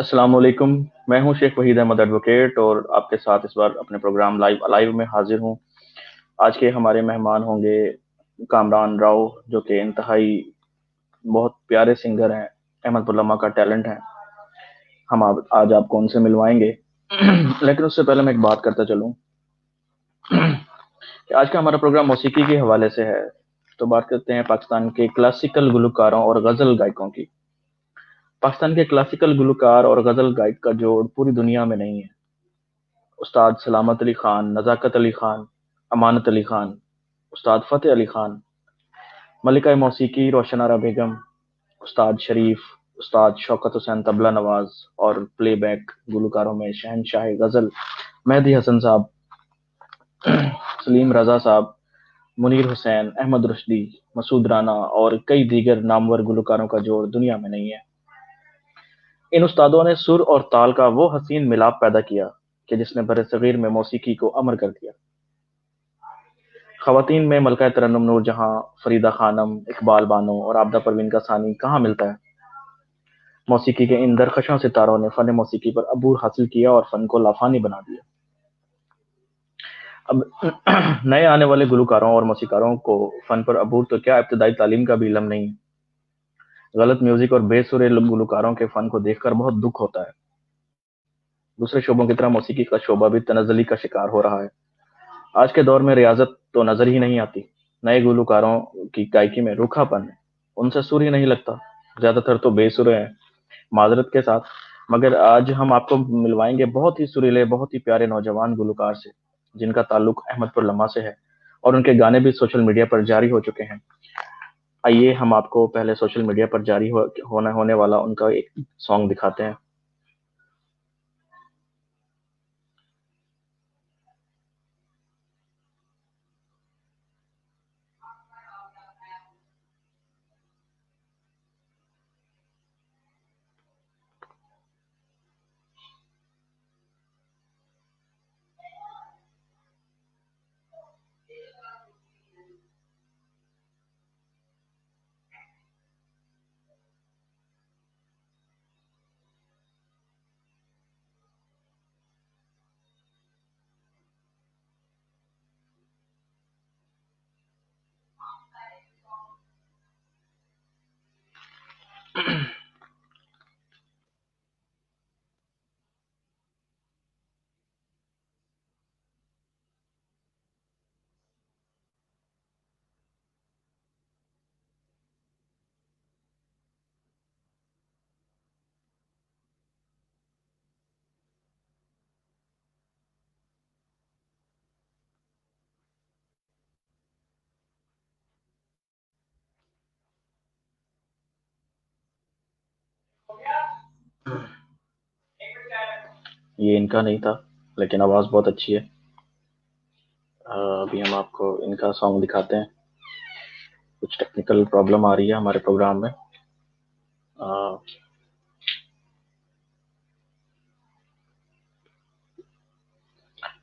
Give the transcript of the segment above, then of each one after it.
अस्सलाम वालेकुम। मैं हूं शेख वहीद अहमद एडवोकेट और आपके साथ इस बार अपने प्रोग्राम लाइव लाइव में हाजिर हूं। आज के हमारे मेहमान होंगे कामरान राव, जो कि इंतहाई बहुत प्यारे सिंगर हैं, अहमद पुल्लमा का टैलेंट है। हम आज आपको उनसे मिलवाएंगे। लेकिन उससे पहले मैं एक बात करता चलूं कि आज का हमारा प्रोग्राम मौसीकी के हवाले से है। तो बात करते हैं पाकिस्तान के क्लासिकल गुलकारों और गजल गायकों की। पाकिस्तान के क्लासिकल गुलकार और गजल गायक का जोड़ पूरी दुनिया में नहीं है। उस्ताद सलामत अली खान, नज़ाकत अली खान, अमानत अली खान, उस्ताद फ़तेह अली खान, मलिका मौसीकी रोशन आरा बेगम, उस्ताद शरीफ, उस्ताद शौकत हुसैन तबला नवाज और प्लेबैक गुलकारों में शहनशाह गज़ल मेहदी हसन साहब, सलीम रज़ा साहब, मुनीर हुसैन, अहमद रुश्दी, मसूद राना और कई दीगर नामवर गुलकारों का जोड़ दुनिया में नहीं है। इन उस्तादों ने सुर और ताल का वो हसीन मिलाप पैदा किया कि जिसने बरसगीर में मौसीकी को अमर कर दिया। ख़वातीन में मलका तरन्नुम नूरजहां, फरीदा खानम, इकबाल बानो और आबदा परवीन का सानी कहाँ मिलता है। मौसीकी के इन दरकशां सितारों ने फ़न मौसीकी पर अबूर हासिल किया और फ़न को लाफानी बना दिया। अब नए आने वाले गुलकारों और मौसीकारों को फ़न पर अबूर तो क्या, इब्तदाई तालीम का भी इल्म नहीं है। गलत म्यूज़िक और बेसुरे गुलकारों के फ़न को देखकर बहुत दुख होता है। दूसरे शोबों की तरह मौसीकी का शोबा भी तनज़्ज़ुली का शिकार हो रहा है। आज के दौर में रियाज़त तो नज़र ही नहीं आती। नए गुलकारों की गायकी में रूखापन है, उनसे सुर ही नहीं लगता। ज़्यादातर तो बेसुरे हैं, माज़रत के साथ। मगर आज हम आपको मिलवाएंगे बहुत ही सुरीले, बहुत ही प्यारे नौजवान गुलकार से, जिनका ताल्लुक अहमदपुर लम्हा से है और उनके गाने भी सोशल मीडिया पर जारी हो चुके हैं। आइए हम आपको पहले सोशल मीडिया पर जारी होने वाला उनका एक सॉन्ग दिखाते हैं। ये इनका नहीं था, लेकिन आवाज़ बहुत अच्छी है। अभी हम आपको इनका सॉन्ग दिखाते हैं। कुछ टेक्निकल प्रॉब्लम आ रही है हमारे प्रोग्राम में।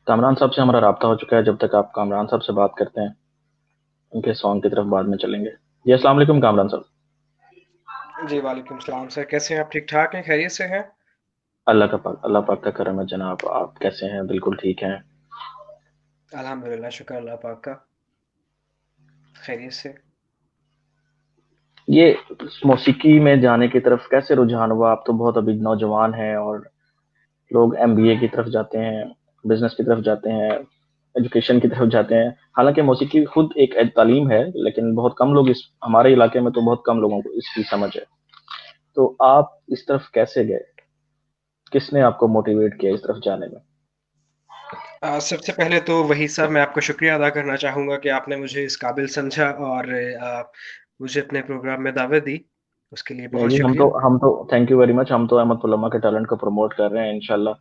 कामरान साहब से हमारा राब्ता हो चुका है। जब तक आप कामरान साहब से बात करते हैं, उनके सॉन्ग की तरफ बाद में चलेंगे। जी अस्सलाम वालेकुम कामरान साहब। जी, वालेकुम सलाम सर, कैसे हैं आप? ठीक-ठाक हैं, खैरियत से हैं? अल्लाह पाक का करम है जनाब। आप कैसे हैं? बिल्कुल ठीक हैं। अल्हम्दुलिल्लाह, शुक्र अल्लाह पाक का, खैरियत से। ये मौसीकी में जाने की तरफ कैसे रुझान हुआ? आप तो बहुत अभी नौजवान हैं और लोग एमबीए की तरफ जाते हैं, बिजनेस की तरफ जाते हैं, एजुकेशन की तरफ जाते हैं। हालांकि मौसीकी खुद एक तालीम है, लेकिन बहुत कम लोग इस हमारे इलाके में तो बहुत कम लोगों को इसकी समझ है। तो आप इस तरफ कैसे गए? किसने आपको मोटिवेट किया इस तरफ जाने में? सबसे पहले तो वही साहब, मैं आपका शुक्रिया अदा करना चाहूँगा कि आपने मुझे इस काबिल समझा और मुझे अपने प्रोग्राम में दावत दी, उसके लिए नहीं बहुत जी, शुक्रिया। हम तो थैंक यू वेरी मच। हम तो अहमद उलमा के टैलेंट को प्रमोट कर रहे हैं इंशाल्लाह।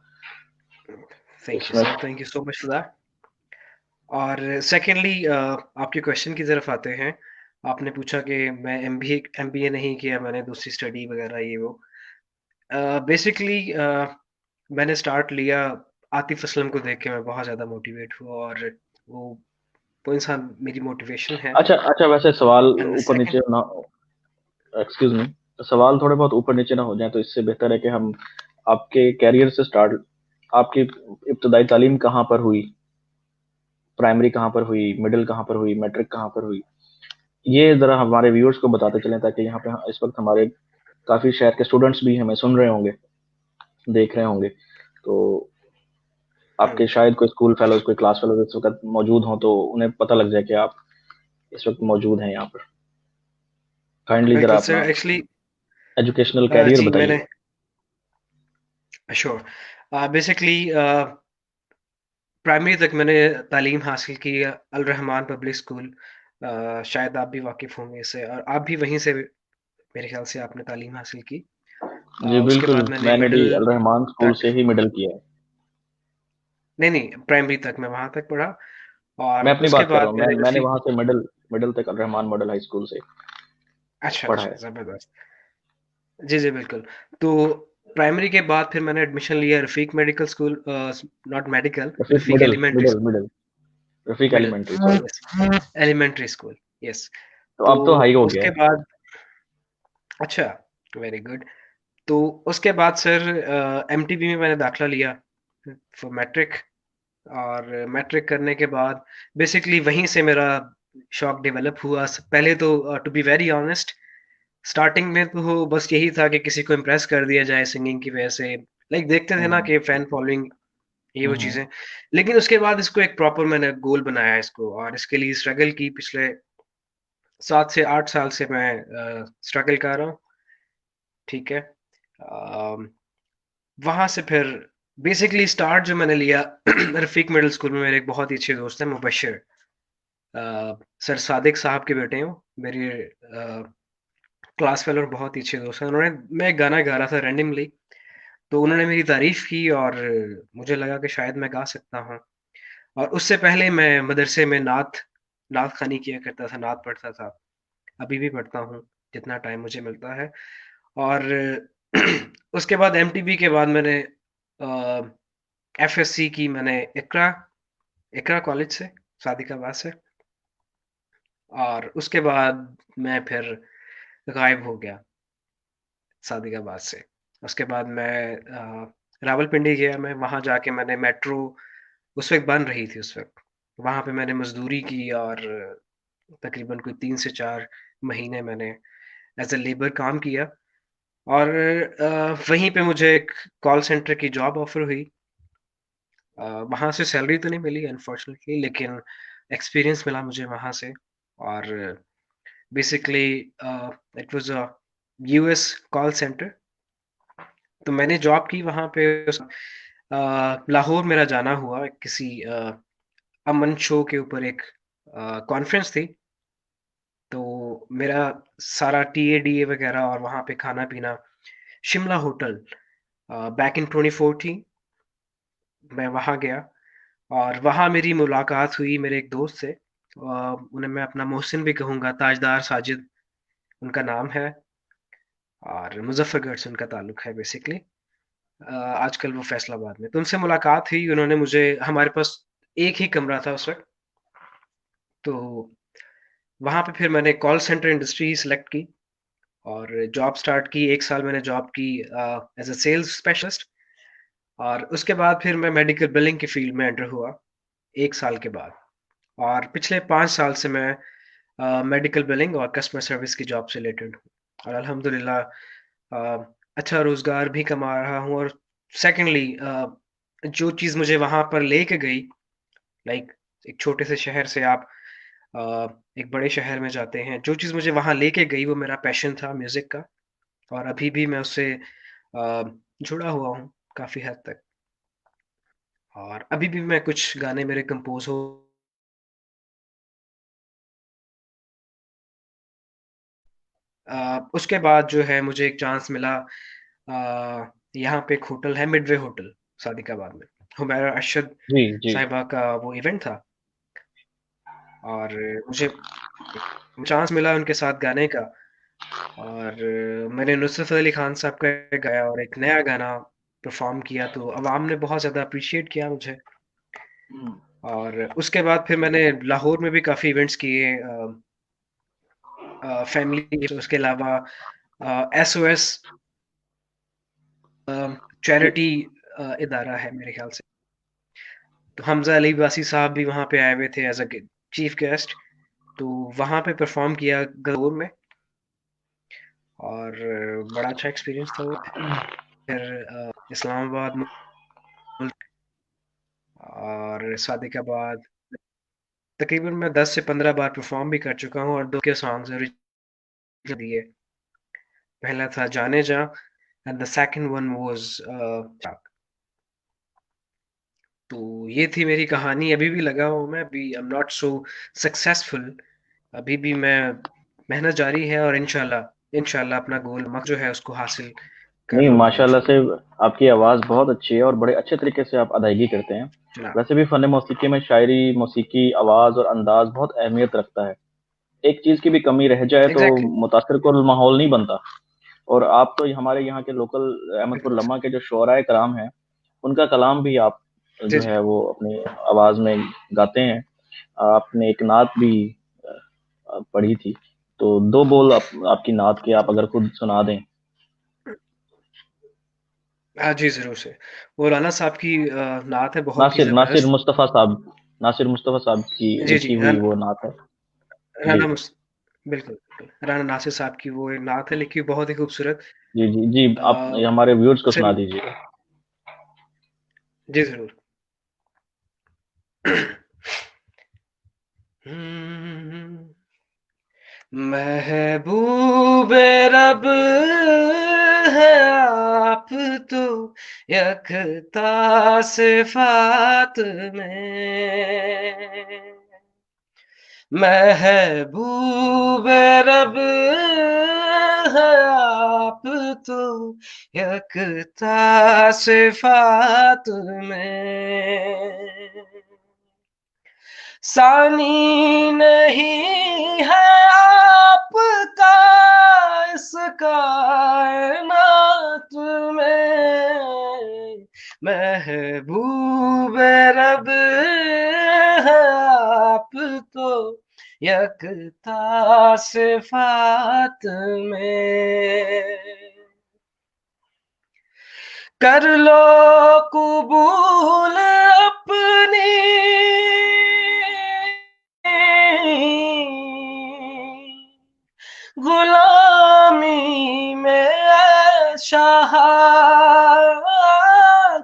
थैंक यू इसमें sir, thank you so much for that. और सेकंडली आपके क्वेश्चन की तरफ आते हैं। आपने पूछा कि मैं एमबीए नहीं किया, मैंने दूसरी स्टडी वगैरह ये वो। बेसिकली मैंने स्टार्ट लिया आतिफ असलम को देख के, मैं बहुत ज़्यादा मोटिवेट हुआ और वो वो इंसान मेरी मोटिवेशन है। अच्छा अच्छा, वैसे सवाल एंड द ऊपर सेकंड नीचे ना, एक्सक्यूज मी, सवाल थोड़े बहुत ऊपर नीचे ना हो जाए तो इससे बेहतर है कि हम आपके कैरियर से स्टार्ट, आपकी इब्तदाई तालीम कहाँ पर हुई, प्राइमरी कहाँ पर हुई, मिडिल कहाँ पर हुई, मैट्रिक कहाँ पर हुई, ये ज़रा हमारे व्यूअर्स को बताते चलें, ताकि यहाँ पे इस वक्त हमारे काफ़ी शहर के स्टूडेंट्स भी हमें सुन रहे होंगे, देख रहे होंगे। तो आपके हुँ। शायद कोई स्कूल फेलोज, कोई क्लास फेलोज इस वक्त मौजूद हों, तो उन्हें पता लग जाए कि आप इस वक्त मौजूद हैं यहाँ पर। काइंडली ज़रा बिल्कुल अपना सर, एक्चुअली एजुकेशनल कैरियर जी बताइए। मैंने श्योर बेसिकली प्राइमरी तक मैंने तालीम हासिल की अल रहमान पब्लिक स्कूल, शायद आप भी वाकिफ़ होंगे इससे और आप भी वहीं से मेरे ख़्याल से आपने तालीम हासिल की। जी उसके बिल्कुल, बाद मैंने मैंने भी मिडल अल रहमान स्कूल तक से ही मिडिल किया है। नहीं, प्राइमरी तक मैं वहाँ तक पढ़ा मैं और अपनी उसके बात कर रहा बाद हूँ, मैंने मैंने वहाँ से मिडिल मिडिल तक अल रहमान मॉडल हाई स्कूल से अच्छा, पढ़ा अच्छा, है। ज़बरदस्त। जी, जी, बिल्कुल। तो प्राइमरी के बाद फिर मैंने एडमिशन लिया Rafiq medical school not medical, Rafiq Rafiq middle elementary middle school, middle Rafiq middle, elementary, sorry. Yes, elementary school, yes. तो तो अब तो हाई हो गया उसके है। बाद अच्छा, वेरी गुड। तो उसके बाद सर एमटीबी में मैंने दाखिला लिया फॉर मैट्रिक और मैट्रिक करने के बाद बेसिकली वहीं से मेरा शौक डेवलप हुआ। पहले तो to be very honest starting में तो बस यही था कि किसी को इम्प्रेस कर दिया जाए सिंगिंग की वजह से। लाइक देखते थे ना हम्म कि फैन फॉलोइंग ये वो हम्म चीज़ें। लेकिन उसके बाद इसको एक प्रॉपर मैंने गोल बनाया इसको और इसके लिए स्ट्रगल की पिछले 7 से 8 साल से मैं स्ट्रगल कर रहा हूँ, ठीक है। अम, वहाँ से फिर बेसिकली स्टार्ट जो मैंने लिया रफ़ीक मिडल स्कूल में मेरे एक बहुत ही अच्छे दोस्त हैं मुबश्शिर, सर सादिक साहब के बेटे हैं वो, मेरे क्लास फेलो और बहुत ही अच्छे दोस्त हैं। उन्होंने मैं एक गाना गा रहा था रैंडमली, तो उन्होंने मेरी तारीफ़ की और मुझे लगा कि शायद मैं गा सकता हूँ। और उससे पहले मैं मदरसे में नात ख़वानी किया करता था, नात पढ़ता था। अभी भी पढ़ता हूँ, जितना टाइम मुझे मिलता है। और उसके बाद एमटीबी के बाद मैंने अ, एफएससी की मैंने इक़रा कॉलेज से, सादिकाबाद से और उसके बाद मैं फिर गायब हो गया सादिकाबाद से। उसके बाद मैं रावलपिंडी गया मैं, वहाँ जाके मैंने मेट्रो उस वक़्त बन रही थी उस वक़्त। वहाँ पे मैंने मज़दूरी की और तकरीबन कोई 3 से 4 महीने मैंने एज़ अ लेबर काम किया और वहीं पे मुझे एक कॉल सेंटर की जॉब ऑफ़र हुई। वहाँ से सैलरी तो नहीं मिली अनफॉर्चुनेटली लेकिन एक्सपीरियंस मिला मुझे वहाँ से और basically it was a US call centre. तो मैंने जॉब की वहाँ पे लाहौर मेरा जाना हुआ किसी अमन शो के ऊपर एक कॉन्फ्रेंस थी। तो मेरा सारा टीए-डीए वगैरह और वहाँ पे खाना-पीना शिमला होटल बैक इन 2014 मैं वहाँ गया और वहाँ मेरी मुलाकात हुई मेरे एक दोस्त से। उन्हें मैं अपना मोहसिन भी कहूँगा, ताजदार साजिद उनका नाम है और मुज़फ़्फ़रगढ़ से उनका ताल्लुक है बेसिकली। आजकल वो फैसलाबाद में। तो उनसे मुलाकात हुई, उन्होंने मुझे हमारे पास एक ही कमरा था उस वक़्त, तो वहाँ पे फिर मैंने कॉल सेंटर इंडस्ट्री सिलेक्ट की और जॉब स्टार्ट की। 1 साल मैंने जॉब की एज़ अ सेल्स स्पेशलिस्ट और उसके बाद फिर मैं मेडिकल बिलिंग की फ़ील्ड में एंटर हुआ, 1 साल के बाद और पिछले 5 साल से मैं मेडिकल बिलिंग और कस्टमर सर्विस की जॉब से रिलेटेड हूँ और अल्हम्दुलिल्लाह अच्छा रोज़गार भी कमा रहा हूँ और सेकंडली जो चीज़ मुझे वहाँ पर लेके गई लाइक एक छोटे से शहर से आप अ, एक बड़े शहर में जाते हैं, जो चीज़ मुझे वहाँ लेके गई वो मेरा पैशन था म्यूज़िक का और अभी भी मैं उससे जुड़ा हुआ हूँ काफ़ी हद तक और अभी भी मैं कुछ गाने मेरे कंपोज़ हो उसके बाद जो है मुझे एक चांस मिला यहाँ पे एक होटल है मिडवे होटल सादिकाबाद में। हुमैरा अरशद जी जी। साहिबा का वो इवेंट था और मुझे चांस मिला उनके साथ गाने का और मैंने नुसरत अली खान साहब का गाया और एक नया गाना परफ़ॉर्म किया तो अवाम ने बहुत ज़्यादा एप्रिशिएट किया मुझे और उसके बाद फिर मैंने लाहौर में भी काफ़ी इवेंट्स किए फैमिली उसके अलावा एसओएस चैरिटी इदारा है मेरे ख्याल से। तो हमज़ा अली वासी साहब भी वहाँ पे आए हुए थे एज़ अ चीफ गेस्ट, तो वहाँ पे परफ़ॉर्म किया गदौर में, और बड़ा अच्छा एक्सपीरियंस था वो। फिर इस्लामाबाद मुल्क और सादिकाबाद, तकरीबन मैं 10 से 15 बार परफ़ॉर्म भी कर चुका हूँ, और 2 के सॉन्ग्स ओरिजिनल दिए। पहला था जाने जा, and the second one was चाक। तो ये थी मेरी कहानी। अभी भी लगा हूँ मैं, अभी I am not so successful, अभी भी मैं, मेहनत जारी है, और इंशाल्लाह इंशाल्लाह अपना गोल मक जो है उसको हासिल कर नहीं, लूँगा माशाल्लाह से इंशाल्लाह। आपकी आवाज़ बहुत अच्छी है और बड़े अच्छे तरीके से आप अदायगी करते हैं। जनाब, वैसे भी फ़न मौसीकी में शायरी, मौसीकी, आवाज़ और अंदाज़ बहुत अहमियत रखता है। एक चीज़ की भी कमी रह जाए तो एग्ज़ैक्टली, मुतासिर कुल माहौल नहीं बनता। और आप तो हमारे यहाँ के लोकल अहमदपुर बिल्कुल लम्हा के जो शोराए कराम हैं, उनका कलाम भी आप जी, जो जी। है वो अपनी आवाज़ में गाते हैं। आपने एक नात भी पढ़ी थी, तो 2 बोल आपकी नात के आप अगर खुद सुना दें। हाँ जी, ज़रूर से। वो राना साहब की नात है, बहुत ही नासिर नासिर ज़बरदस्त। मुस्तफ़ा साहब नासिर मुस्तफ़ा साहब की जी, लिखी जी, हुई वो नात है। जी। राना मुस बिल्कुल, बिल्कुल। राना नासिर साहब की वो एक नात है, लिखी बहुत ही खूबसूरत। जी, जी, जी, आप अ, हमारे व्यूअर्स को सुना सिल दीजिए। जी, ज़रूर। हम्म, महबूबे रब है आप तो यकता सिफ़ात में। महबूबे रब है आप तो यकता सिफ़ात में। सानी नहीं है आपका इस कायनात में, महबूब रब है आप तो यकता सिफात में। कर लो कबूल अपनी गुलामी में ऐ शाह,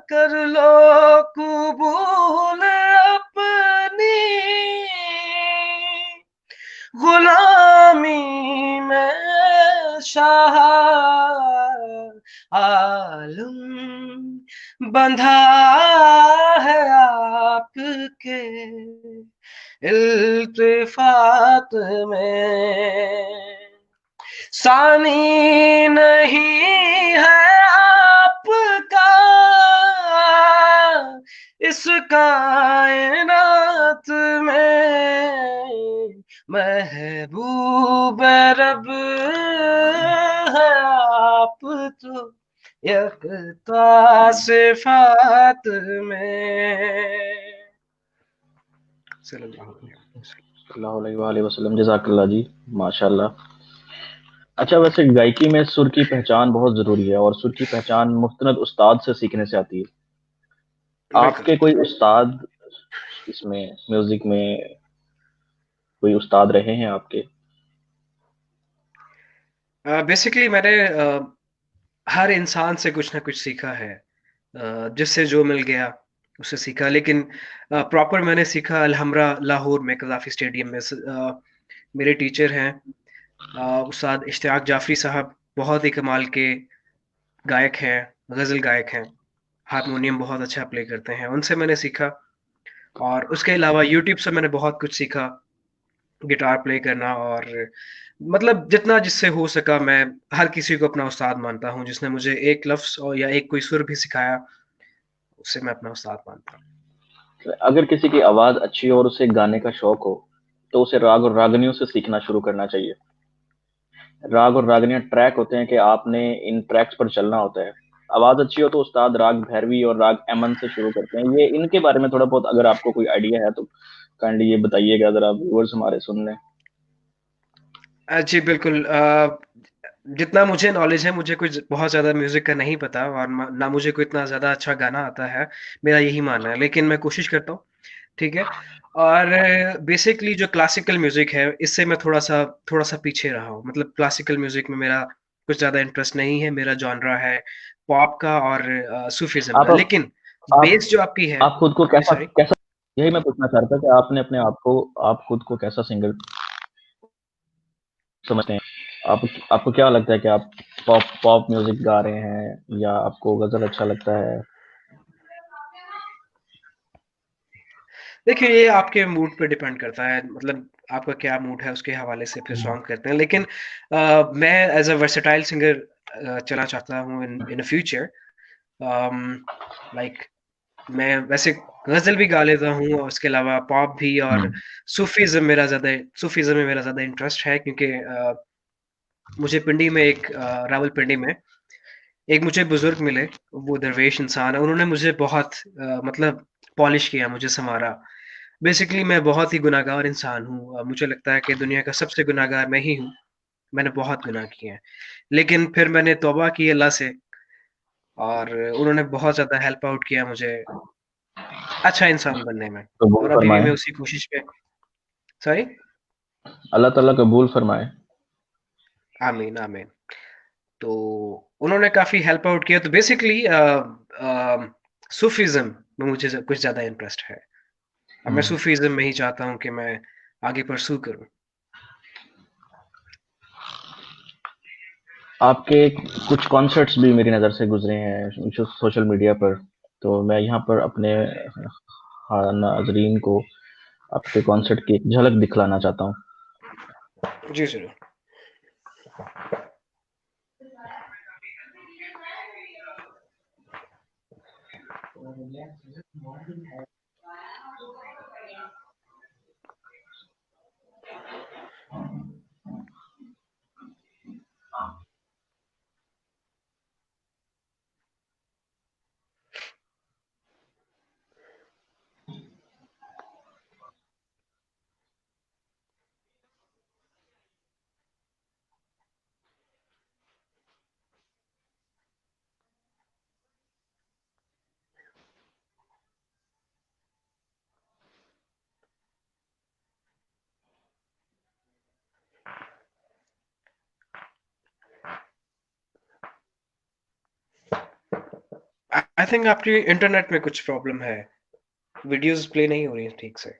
कर लो कबूल अपनी गुलामी में शाह। आलम बंधा है आपके इल्तिफात में। सानी नहीं है आपका इस कायनात में, महबूब रब है आप तो यकता सिफात में। सल्लल्लाहु अलैहि वसल्लम। सल्लल्लाहु अलैहि वसल्लम, जज़ाकल्लाह जी, माशाअल्लाह। अच्छा, वैसे गायकी में सुर की पहचान बहुत ज़रूरी है और सुर की पहचान मुस्तनद उस्ताद से सीखने से आती है। बिल्कुल। आपके कोई उस्ताद इसमें म्यूज़िक में कोई उस्ताद रहे हैं आपके? बेसिकली मैंने हर इंसान से कुछ ना कुछ सीखा है। जिससे जो मिल गया उससे सीखा, लेकिन प्रॉपर मैंने सीखा अलहम्रा लाहौर में कज़ाफ़ी स्टेडियम में। मेरे टीचर हैं उस्ताद इश्तियाक जाफ़री साहब, बहुत ही कमाल के गायक हैं, गज़ल गायक हैं, हारमोनियम बहुत अच्छा प्ले करते हैं, उनसे मैंने सीखा। और उसके अलावा यूट्यूब से मैंने बहुत कुछ सीखा, गिटार प्ले करना, और मतलब जितना जिससे हो सका, मैं हर किसी को अपना उस्ताद मानता हूँ, जिसने मुझे एक लफ्ज़ और या एक कोई सुर भी सिखाया, उसे मैं अपना उस्ताद मानता हूँ। अगर किसी की आवाज़ अच्छी हो और उसे गाने का शौक हो, तो उसे राग और रागनियों से सीखना शुरू करना चाहिए। राग और रागनियाँ ट्रैक होते हैं कि आपने इन ट्रैक्स पर चलना होता है। आवाज़ अच्छी हो तो उस्ताद राग भैरवी और राग अमन से शुरू करते हैं। ये इनके बारे में थोड़ा बहुत अगर आपको कोई आइडिया है तो काइंडली ये बताइएगा, ज़रा व्यूअर्स हमारे सुन लें। जी बिल्कुल। जितना मुझे नॉलेज है, मुझे कुछ बहुत ज़्यादा म्यूज़िक का नहीं पता और ना मुझे कोई इतना ज़्यादा अच्छा गाना आता है, मेरा यही मानना है। लेकिन मैं कोशिश करता हूँ, ठीक है? और बेसिकली जो क्लासिकल म्यूज़िक है, इससे मैं थोड़ा-सा पीछे रहा हूँ। मतलब क्लासिकल म्यूज़िक में मेरा कुछ ज़्यादा इंटरेस्ट नहीं है, मेरा जॉनरा है पॉप का और सूफ़ीज़्म आप का। लेकिन आप बेस जो आपकी है आप खुद को जी, कैसा सॉरी। कैसा यही मैं पूछना चाह रहा था कि आपने अपने आप खुद को कैसा सिंगर समझते हैं? आप आपको क्या लगता है कि आप पॉप पॉप म्यूज़िक गा रहे हैं या आपको गज़ल अच्छा लगता है? देखिए, ये आपके मूड पे डिपेंड करता है, मतलब आपका क्या मूड है, उसके हवाले से फिर हुँ, सॉन्ग करते हैं। लेकिन मैं एज़ अ वर्सेटाइल सिंगर चलना चाहता हूँ in in the future. Um, like मैं वैसे गज़ल भी गा लेता हूँ और उसके अलावा पॉप भी हुँ, और सूफ़ीज़्म में मेरा ज़्यादा इंटरेस्ट है क्योंकि मुझे पिंडी में रावलपिंडी में एक मुझे बुज़ुर्ग मिले, वो दरवेश इंसान है, उन्होंने मुझे बहुत मतलब पॉलिश किया, मुझे सँवारा। बेसिकली मैं बहुत ही गुनहगार इंसान हूँ। मुझे लगता है कि दुनिया का सबसे गुनहगार मैं ही हूँ। मैंने बहुत गुनाह किए हैं। लेकिन फिर मैंने तौबा की अल्लाह से और उन्होंने बहुत ज़्यादा हेल्प आउट किया मुझे अच्छा इंसान बनने में कबूल और अभी भी फरमाए। मैं उसी कोशिश पे सॉरी? अल्लाह ताला कबूल फरमाए। आमीन, आमीन। तो उन्होंने काफ़ी हेल्प आउट किया तो बेसिकली सूफ़ीज़्म में मुझे कुछ ज़्यादा इंटरेस्ट है। अब मैं हुँ। सूफ़ीज़्म में ही चाहता हूँ कि मैं आगे परस्यू करूँ। आपके कुछ कॉन्सर्ट्स भी मेरी नज़र से गुज़रे हैं सोशल मीडिया पर, तो मैं यहाँ पर अपने नाज़रीन को आपके कॉन्सर्ट की एक झलक दिखलाना चाहता हूँ। जी, ज़रूर। आई थिंक आपकी इंटरनेट में कुछ प्रॉब्लम है। वीडियोज़ प्ले नहीं हो रही हैं ठीक से।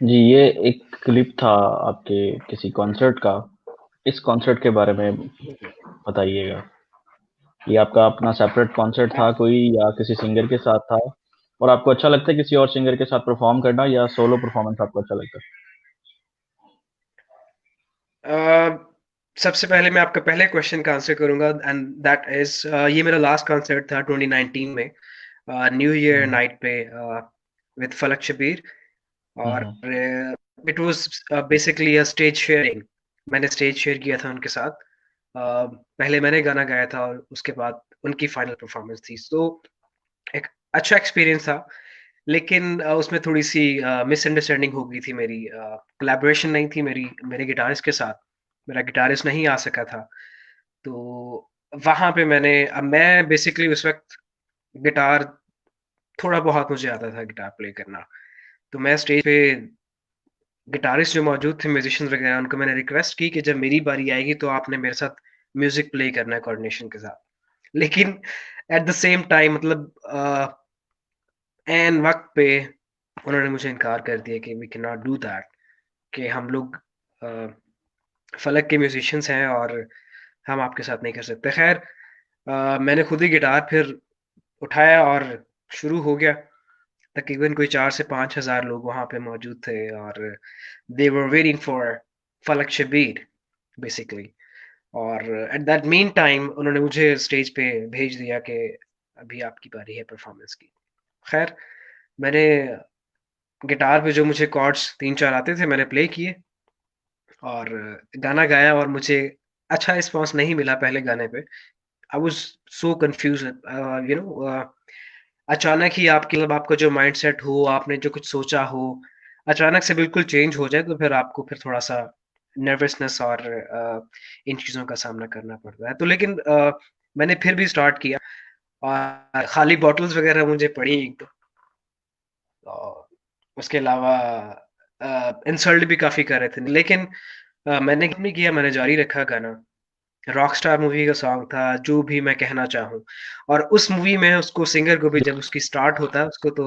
जी, ये एक क्लिप था आपके किसी कॉन्सर्ट का। इस कॉन्सर्ट के बारे में जी। बताइएगा। ये आपका अपना सेपरेट कॉन्सर्ट था कोई या किसी सिंगर के साथ था? और आपको अच्छा लगता है किसी और सिंगर के साथ परफ़ॉर्म करना या सोलो परफ़ॉर्मेंस आपको अच्छा लगता है? अ, सबसे पहले मैं आपका पहले क्वेश्चन का आंसर करूँगा एंड दैट इज़ ये मेरा लास्ट कॉन्सर्ट था 2019 में न्यू ईयर हुँ, नाइट पे विद फलक शबीर हुँ, और hmm. It was basically a stage sharing. मैंने स्टेज शेयर किया था उनके साथ। पहले मैंने गाना गाया था और उसके बाद उनकी फाइनल परफॉर्मेंस थी। तो एक अच्छा एक्सपीरियंस था। लेकिन उसमें थोड़ी-सी मिसअंडरस्टैंडिंग हो गई थी मेरी कोलैबोरेशन नहीं थी मेरी मेरे गिटारिस्ट के साथ। मेरा गिटारिस्ट नहीं आ सका था। तो वहाँ पे मैं बेसिकली उस वक़्त गिटार थोड़ा-बहुत मुझे आता था गिटार प्ले करना। तो मैं स्टेज पे गिटारिस्ट जो मौजूद थे म्यूज़िशियंस वग़ैरह उनको मैंने रिक्वेस्ट की कि जब मेरी बारी आएगी तो आपने मेरे साथ म्यूज़िक प्ले करना है कोऑर्डिनेशन के साथ। लेकिन एट द सेम टाइम मतलब ऐन वक़्त पे उन्होंने मुझे इनकार कर दिया कि we can not do that कि हम लोग अ, फ़लक के म्यूज़िशियंस हैं और हम आपके साथ नहीं कर सकते। ख़ैर मैंने खुद ही गिटार फिर उठाया और शुरू हो गया। तकरीबन कोई 4 से 5,000 लोग वहाँ पे मौजूद थे और दे वर वेटिंग फॉर फलक शबीर बेसिकली और एट दैट मीन टाइम उन्होंने मुझे स्टेज पे भेज दिया कि अभी आपकी बारी है परफ़ॉर्मेंस की। ख़ैर मैंने गिटार पे जो मुझे कॉर्ड्स 3-4 आते थे मैंने प्ले किए और गाना गाया और मुझे अच्छा रिस्पॉन्स नहीं मिला पहले गाने पे। I was so confused you know अचानक ही आपकी मतलब आपका जो माइंडसेट हो, आपने जो कुछ सोचा हो, अचानक से बिल्कुल चेंज हो जाए, तो फिर आपको फिर थोड़ा-सा नर्वसनेस और इन चीज़ों का सामना करना पड़ता है। तो लेकिन मैंने फिर भी स्टार्ट किया और खाली बॉटल्स वगैरह मुझे पड़ी 1-2 और उसके अलावा इंसल्ट भी काफ़ी कर रहे थे। लेकिन मैंने नहीं किया, मैंने जारी रखा गाना। रॉकस्टार मूवी का सॉन्ग था, जो भी मैं कहना चाहूँ, और उस मूवी में उसको सिंगर को भी जब उसकी स्टार्ट होता है, उसको तो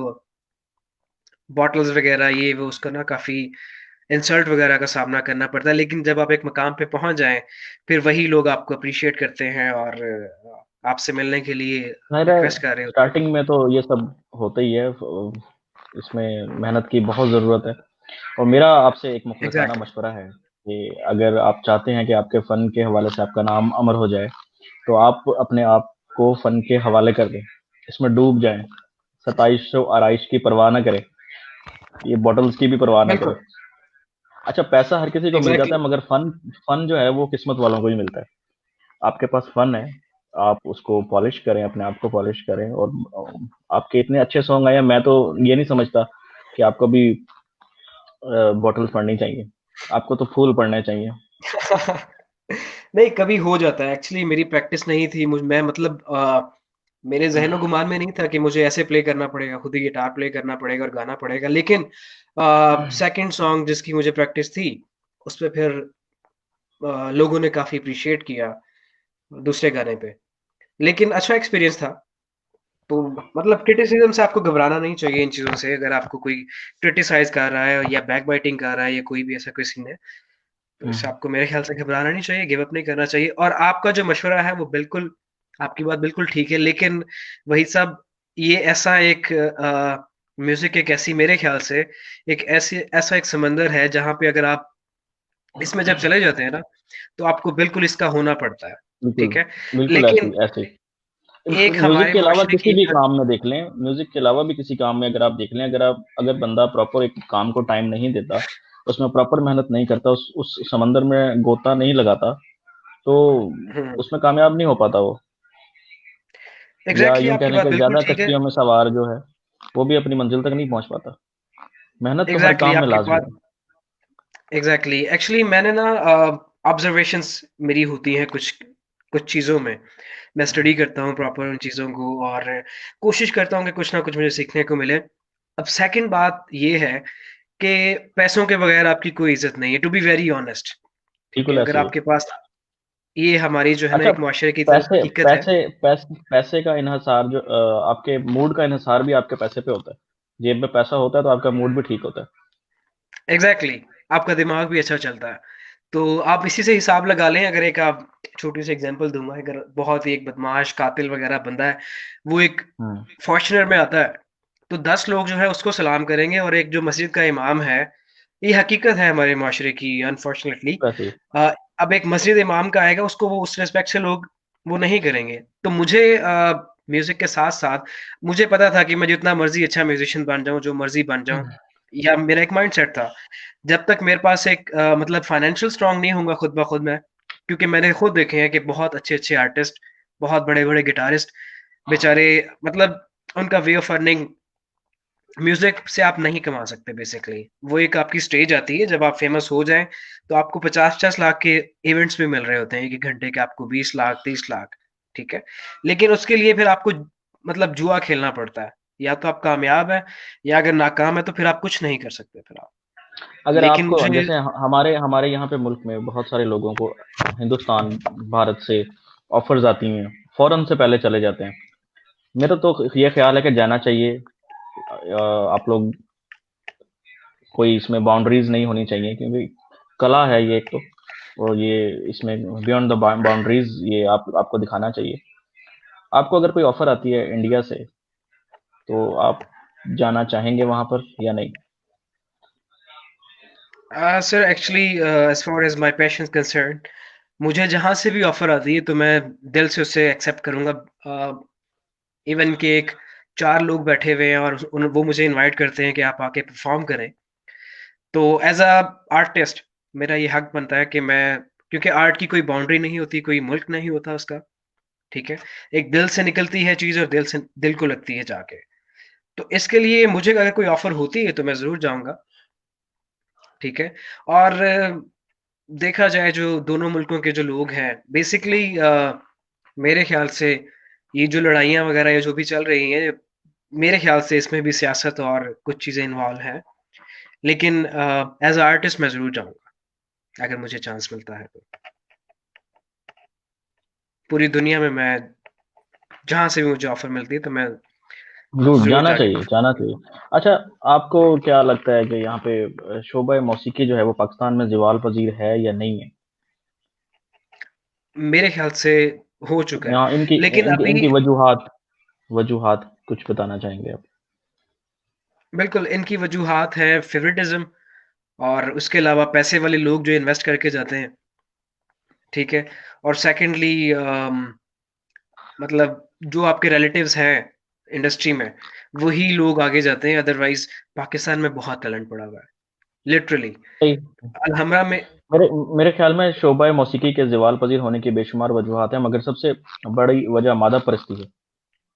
बॉटल्स वगैरह ये वो उसका ना काफ़ी इंसल्ट वगैरह का सामना करना पड़ता है। लेकिन जब आप एक मकाम पे पहुँच जाएँ, फिर वही लोग आपको एप्रिशिएट करते हैं और आपसे मिलने के लिए ज़ाहिर है रिक्वेस्ट कर रहे होते हैं। स्टार्टिंग में तो ये सब होता ही है, इसमें मेहनत की बहुत ज़रूरत है। और मेरा आपसे एक मुखलिसाना एग्ज़ैक्टली, मशवरा है कि अगर आप चाहते हैं कि आपके फ़न के हवाले से आपका नाम अमर हो जाए, तो आप अपने आप को फ़न के हवाले कर दें, इसमें डूब जाएँ, सताइशो आराइश की परवाह ना करें, ये बॉटल्स की भी परवाह ना करें। बिल्कुल, अच्छा, पैसा हर किसी को मिल जाता एग्ज़ैक्टली। है, मगर फ़न फ़न जो है वो किस्मत वालों को ही मिलता है। आपके पास फ़न है, आप उसको पॉलिश करें, अपने आप को पॉलिश करें, और आपके इतने अच्छे सॉन्ग आए हैं, मैं तो ये नहीं समझता कि आपको भी बॉटल्स पढ़नी चाहिए, आपको तो फूल पढ़ने चाहिए। नहीं, कभी हो जाता है। एक्चुअली मेरी प्रैक्टिस नहीं थी। मैं मतलब मेरे ज़हन-ओ-गुमान में नहीं था कि मुझे ऐसे प्ले करना पड़ेगा, खुद ही गिटार प्ले करना पड़ेगा और गाना पड़ेगा। लेकिन सेकंड सॉन्ग जिसकी मुझे प्रैक्टिस थी, उसपे फिर लोगों ने काफ़ी एप्रिशिएट किया दूसरे गाने पे। लेकिन अच्छा एक्सपीरियंस था। तो मतलब क्रिटिसिज़्म से आपको घबराना नहीं चाहिए इन चीज़ों से। अगर आपको कोई क्रिटिसाइज़ कर रहा है या बैकबाइटिंग कर रहा है या कोई भी ऐसा कोई सीन है, तो हुँ, इससे आपको मेरे ख्याल से घबराना नहीं चाहिए, गिव अप नहीं करना चाहिए। और आपका जो मशवरा है वो बिल्कुल, आपकी बात बिल्कुल ठीक है। लेकिन वही सब, ये ऐसा एक म्यूज़िक एक ऐसी, मेरे ख्याल से एक ऐसी ऐसा एक समंदर है जहाँ पे अगर आप इसमें जब चले जाते हैं ना, तो आपको बिल्कुल इसका होना पड़ता है, बिल्कुल, ठीक है? बिल्कुल ऐसे लेकिन ही ऐसे ही। एक म्यूज़िक हमारे के अलावा मुआशरे किसी की भी काम में देख लें, म्यूज़िक के अलावा भी किसी काम में अगर आप देख लें, अगर बंदा प्रॉपर एक काम को टाइम नहीं देता, उसमें प्रॉपर मेहनत नहीं करता, उस समंदर में गोता नहीं लगाता, तो हुँ, उसमें कामयाब नहीं हो पाता वो। या एग्ज़ैक्टली यूँ आपकी कह लें बात कि बिल्कुल ज़्यादा ठीक है। कश्तियों में सवार जो है, वो भी अपनी मंज़िल तक नहीं पहुँच पाता। मेहनत तो हर एग्ज़ैक्टली काम में आपकी लाज़मी बात, है। एग्ज़ैक्टली एक्चुअली मैंने ना ऑब्ज़र्वेशंस मेरी होती हैं कुछ कुछ चीज़ों में। मैं स्टडी करता हूँ प्रॉपर उन चीज़ों को और कोशिश करता हूँ कि कुछ ना कुछ मुझे सीखने को मिले। अब सेकंड बात ये है कि पैसों के बगैर आपकी कोई इज़्ज़त नहीं है, टू बी वेरी ऑनेस्ट, ठीक है? बिल्कुल अगर ऐसे ही है। आपके पास, ये हमारी जो है ना अच्छा, एक मुआशरे की तरफ पैसे हकीकत है। पैसे पैसे का इन्हिसार जो आपके मूड का इन्हिसार भी आपके पैसे पे होता है। जेब में पैसा होता है तो आपका मूड भी ठीक होता है। एग्ज़ैक्टली, आपका दिमाग भी अच्छा चलता है। तो आप इसी से हिसाब लगा लें, अगर एक आप छोटी-सी एग्ज़ाम्पल दूँगा, अगर बहुत ही एक बदमाश कातिल वग़ैरह बंदा है, वो एक हुँ, फॉर्च्यूनर में आता है, तो 10 लोग जो है उसको सलाम करेंगे और एक जो मस्जिद का इमाम है, ये हकीकत है हमारे माशरे की अनफॉर्च्यूनेटली। वैसे ही। अ, अब एक मस्जिद इमाम का आएगा, उसको वो उस रिस्पेक्ट से लोग वो नहीं करेंगे। तो मुझे म्यूज़िक के साथ-साथ मुझे पता था कि मैं जितना मर्ज़ी अच्छा म्यूज़िशियन बन जाऊँ, जो मर्ज़ी बन जाऊँ, या मेरा एक माइंडसेट था, जब तक मेरे पास एक मतलब फाइनेंशियल स्ट्रॉन्ग नहीं होऊँगा खुद ब खुद मैं, क्योंकि मैंने खुद देखे हैं कि बहुत अच्छे-अच्छे आर्टिस्ट, बहुत बड़े-बड़े गिटारिस्ट बेचारे, मतलब उनका वे ऑफ अर्निंग म्यूज़िक से आप नहीं कमा सकते बेसिकली। वो एक आपकी स्टेज आती है जब आप फ़ेमस हो जाएँ, तो आपको 50-50 लाख के इवेंट्स भी मिल रहे होते हैं, 1-1 घंटे के आपको 20 लाख, 30 लाख, ठीक है? लेकिन उसके लिए फिर आपको मतलब जुआ खेलना पड़ता है। या तो आप कामयाब हैं, या अगर नाकाम है तो फिर आप कुछ नहीं कर सकते फिर आप। अगर लेकिन आपको मुझे, जैसे हमारे हमारे यहाँ पे मुल्क में बहुत सारे लोगों को हिंदुस्तान, भारत से ऑफ़र्स आती हैं, फ़ौरन से पहले चले जाते हैं। मेरा तो ये ख़्याल है कि जाना चाहिए। आप लोग, कोई इसमें बाउंड्रीज़ नहीं होनी चाहिए, क्योंकि कला है ये एक तो, और ये इसमें बियॉन्ड द बाउंड्रीज़ ये आपको दिखाना चाहिए। आपको अगर कोई ऑफ़र आती है इंडिया से, तो आप जाना चाहेंगे वहाँ पर या नहीं? Sir actually as far as my passion is concerned, मुझे जहाँ से भी ऑफ़र आती है तो मैं दिल से उसे एक्सेप्ट करूँगा। इवन कि एक 4 लोग बैठे हुए हैं और वो मुझे इनवाइट करते हैं कि आप आके परफॉर्म करें, तो एज अ आर्टिस्ट मेरा ये हक बनता है कि मैं, क्योंकि आर्ट की कोई बाउंड्री नहीं होती, कोई मुल्क नहीं होता उसका, ठीक है? एक दिल से निकलती है चीज़ और दिल को लगती है जाके। तो इसके लिए मुझे अगर कोई ऑफ़र होती है तो मैं ज़रूर जाऊँगा, ठीक है? और देखा जाए जो दोनों मुल्कों के जो लोग हैं बेसिकली मेरे ख़्याल से ये जो लड़ाइयाँ वग़ैरह ये जो भी चल रही हैं, मेरे ख़्याल से इसमें भी सियासत और कुछ चीज़ें इन्वॉल्व हैं। लेकिन एज़ अ आर्टिस्ट मैं ज़रूर जाऊँगा, अगर मुझे चांस मिलता है तो। पूरी दुनिया में मैं जहाँ से भी मुझे ऑफ़र मिलती है तो मैं ज़रूर ज़रूर जाना जाके चाहिए, परफ़ॉर्म जाना चाहिए। करूँगा। अच्छा, आपको क्या लगता है कि यहाँ पे शोबा मौसीकी जो है वो पाकिस्तान में ज़वाल पज़ीर है या नहीं है? मेरे ख़्याल से हो चुका है। यहाँ इनकी लेकिन इनकी अभी इनकी वजूहात वजूहात कुछ बताना चाहेंगे आप? बिल्कुल इनकी वजूहात हैं फ़ेवरेटिज़्म और उसके अलावा पैसे वाले लोग जो इन्वेस्ट करके जाते हैं, ठीक है? और सेकंडली मतलब जो आपके रिलेटिव्स हैं इंडस्ट्री में, वही लोग आगे जाते हैं, अदरवाइज़ पाकिस्तान में बहुत टैलेंट पड़ा हुआ है, लिटरली। सही। अलहमरा में मेरे मेरे ख़्याल में शोबा मौसीकी के ज़वाल पज़ीर होने की बेशुमार वजूहात हैं, मगर सबसे बड़ी वजह मादा परस्ती है।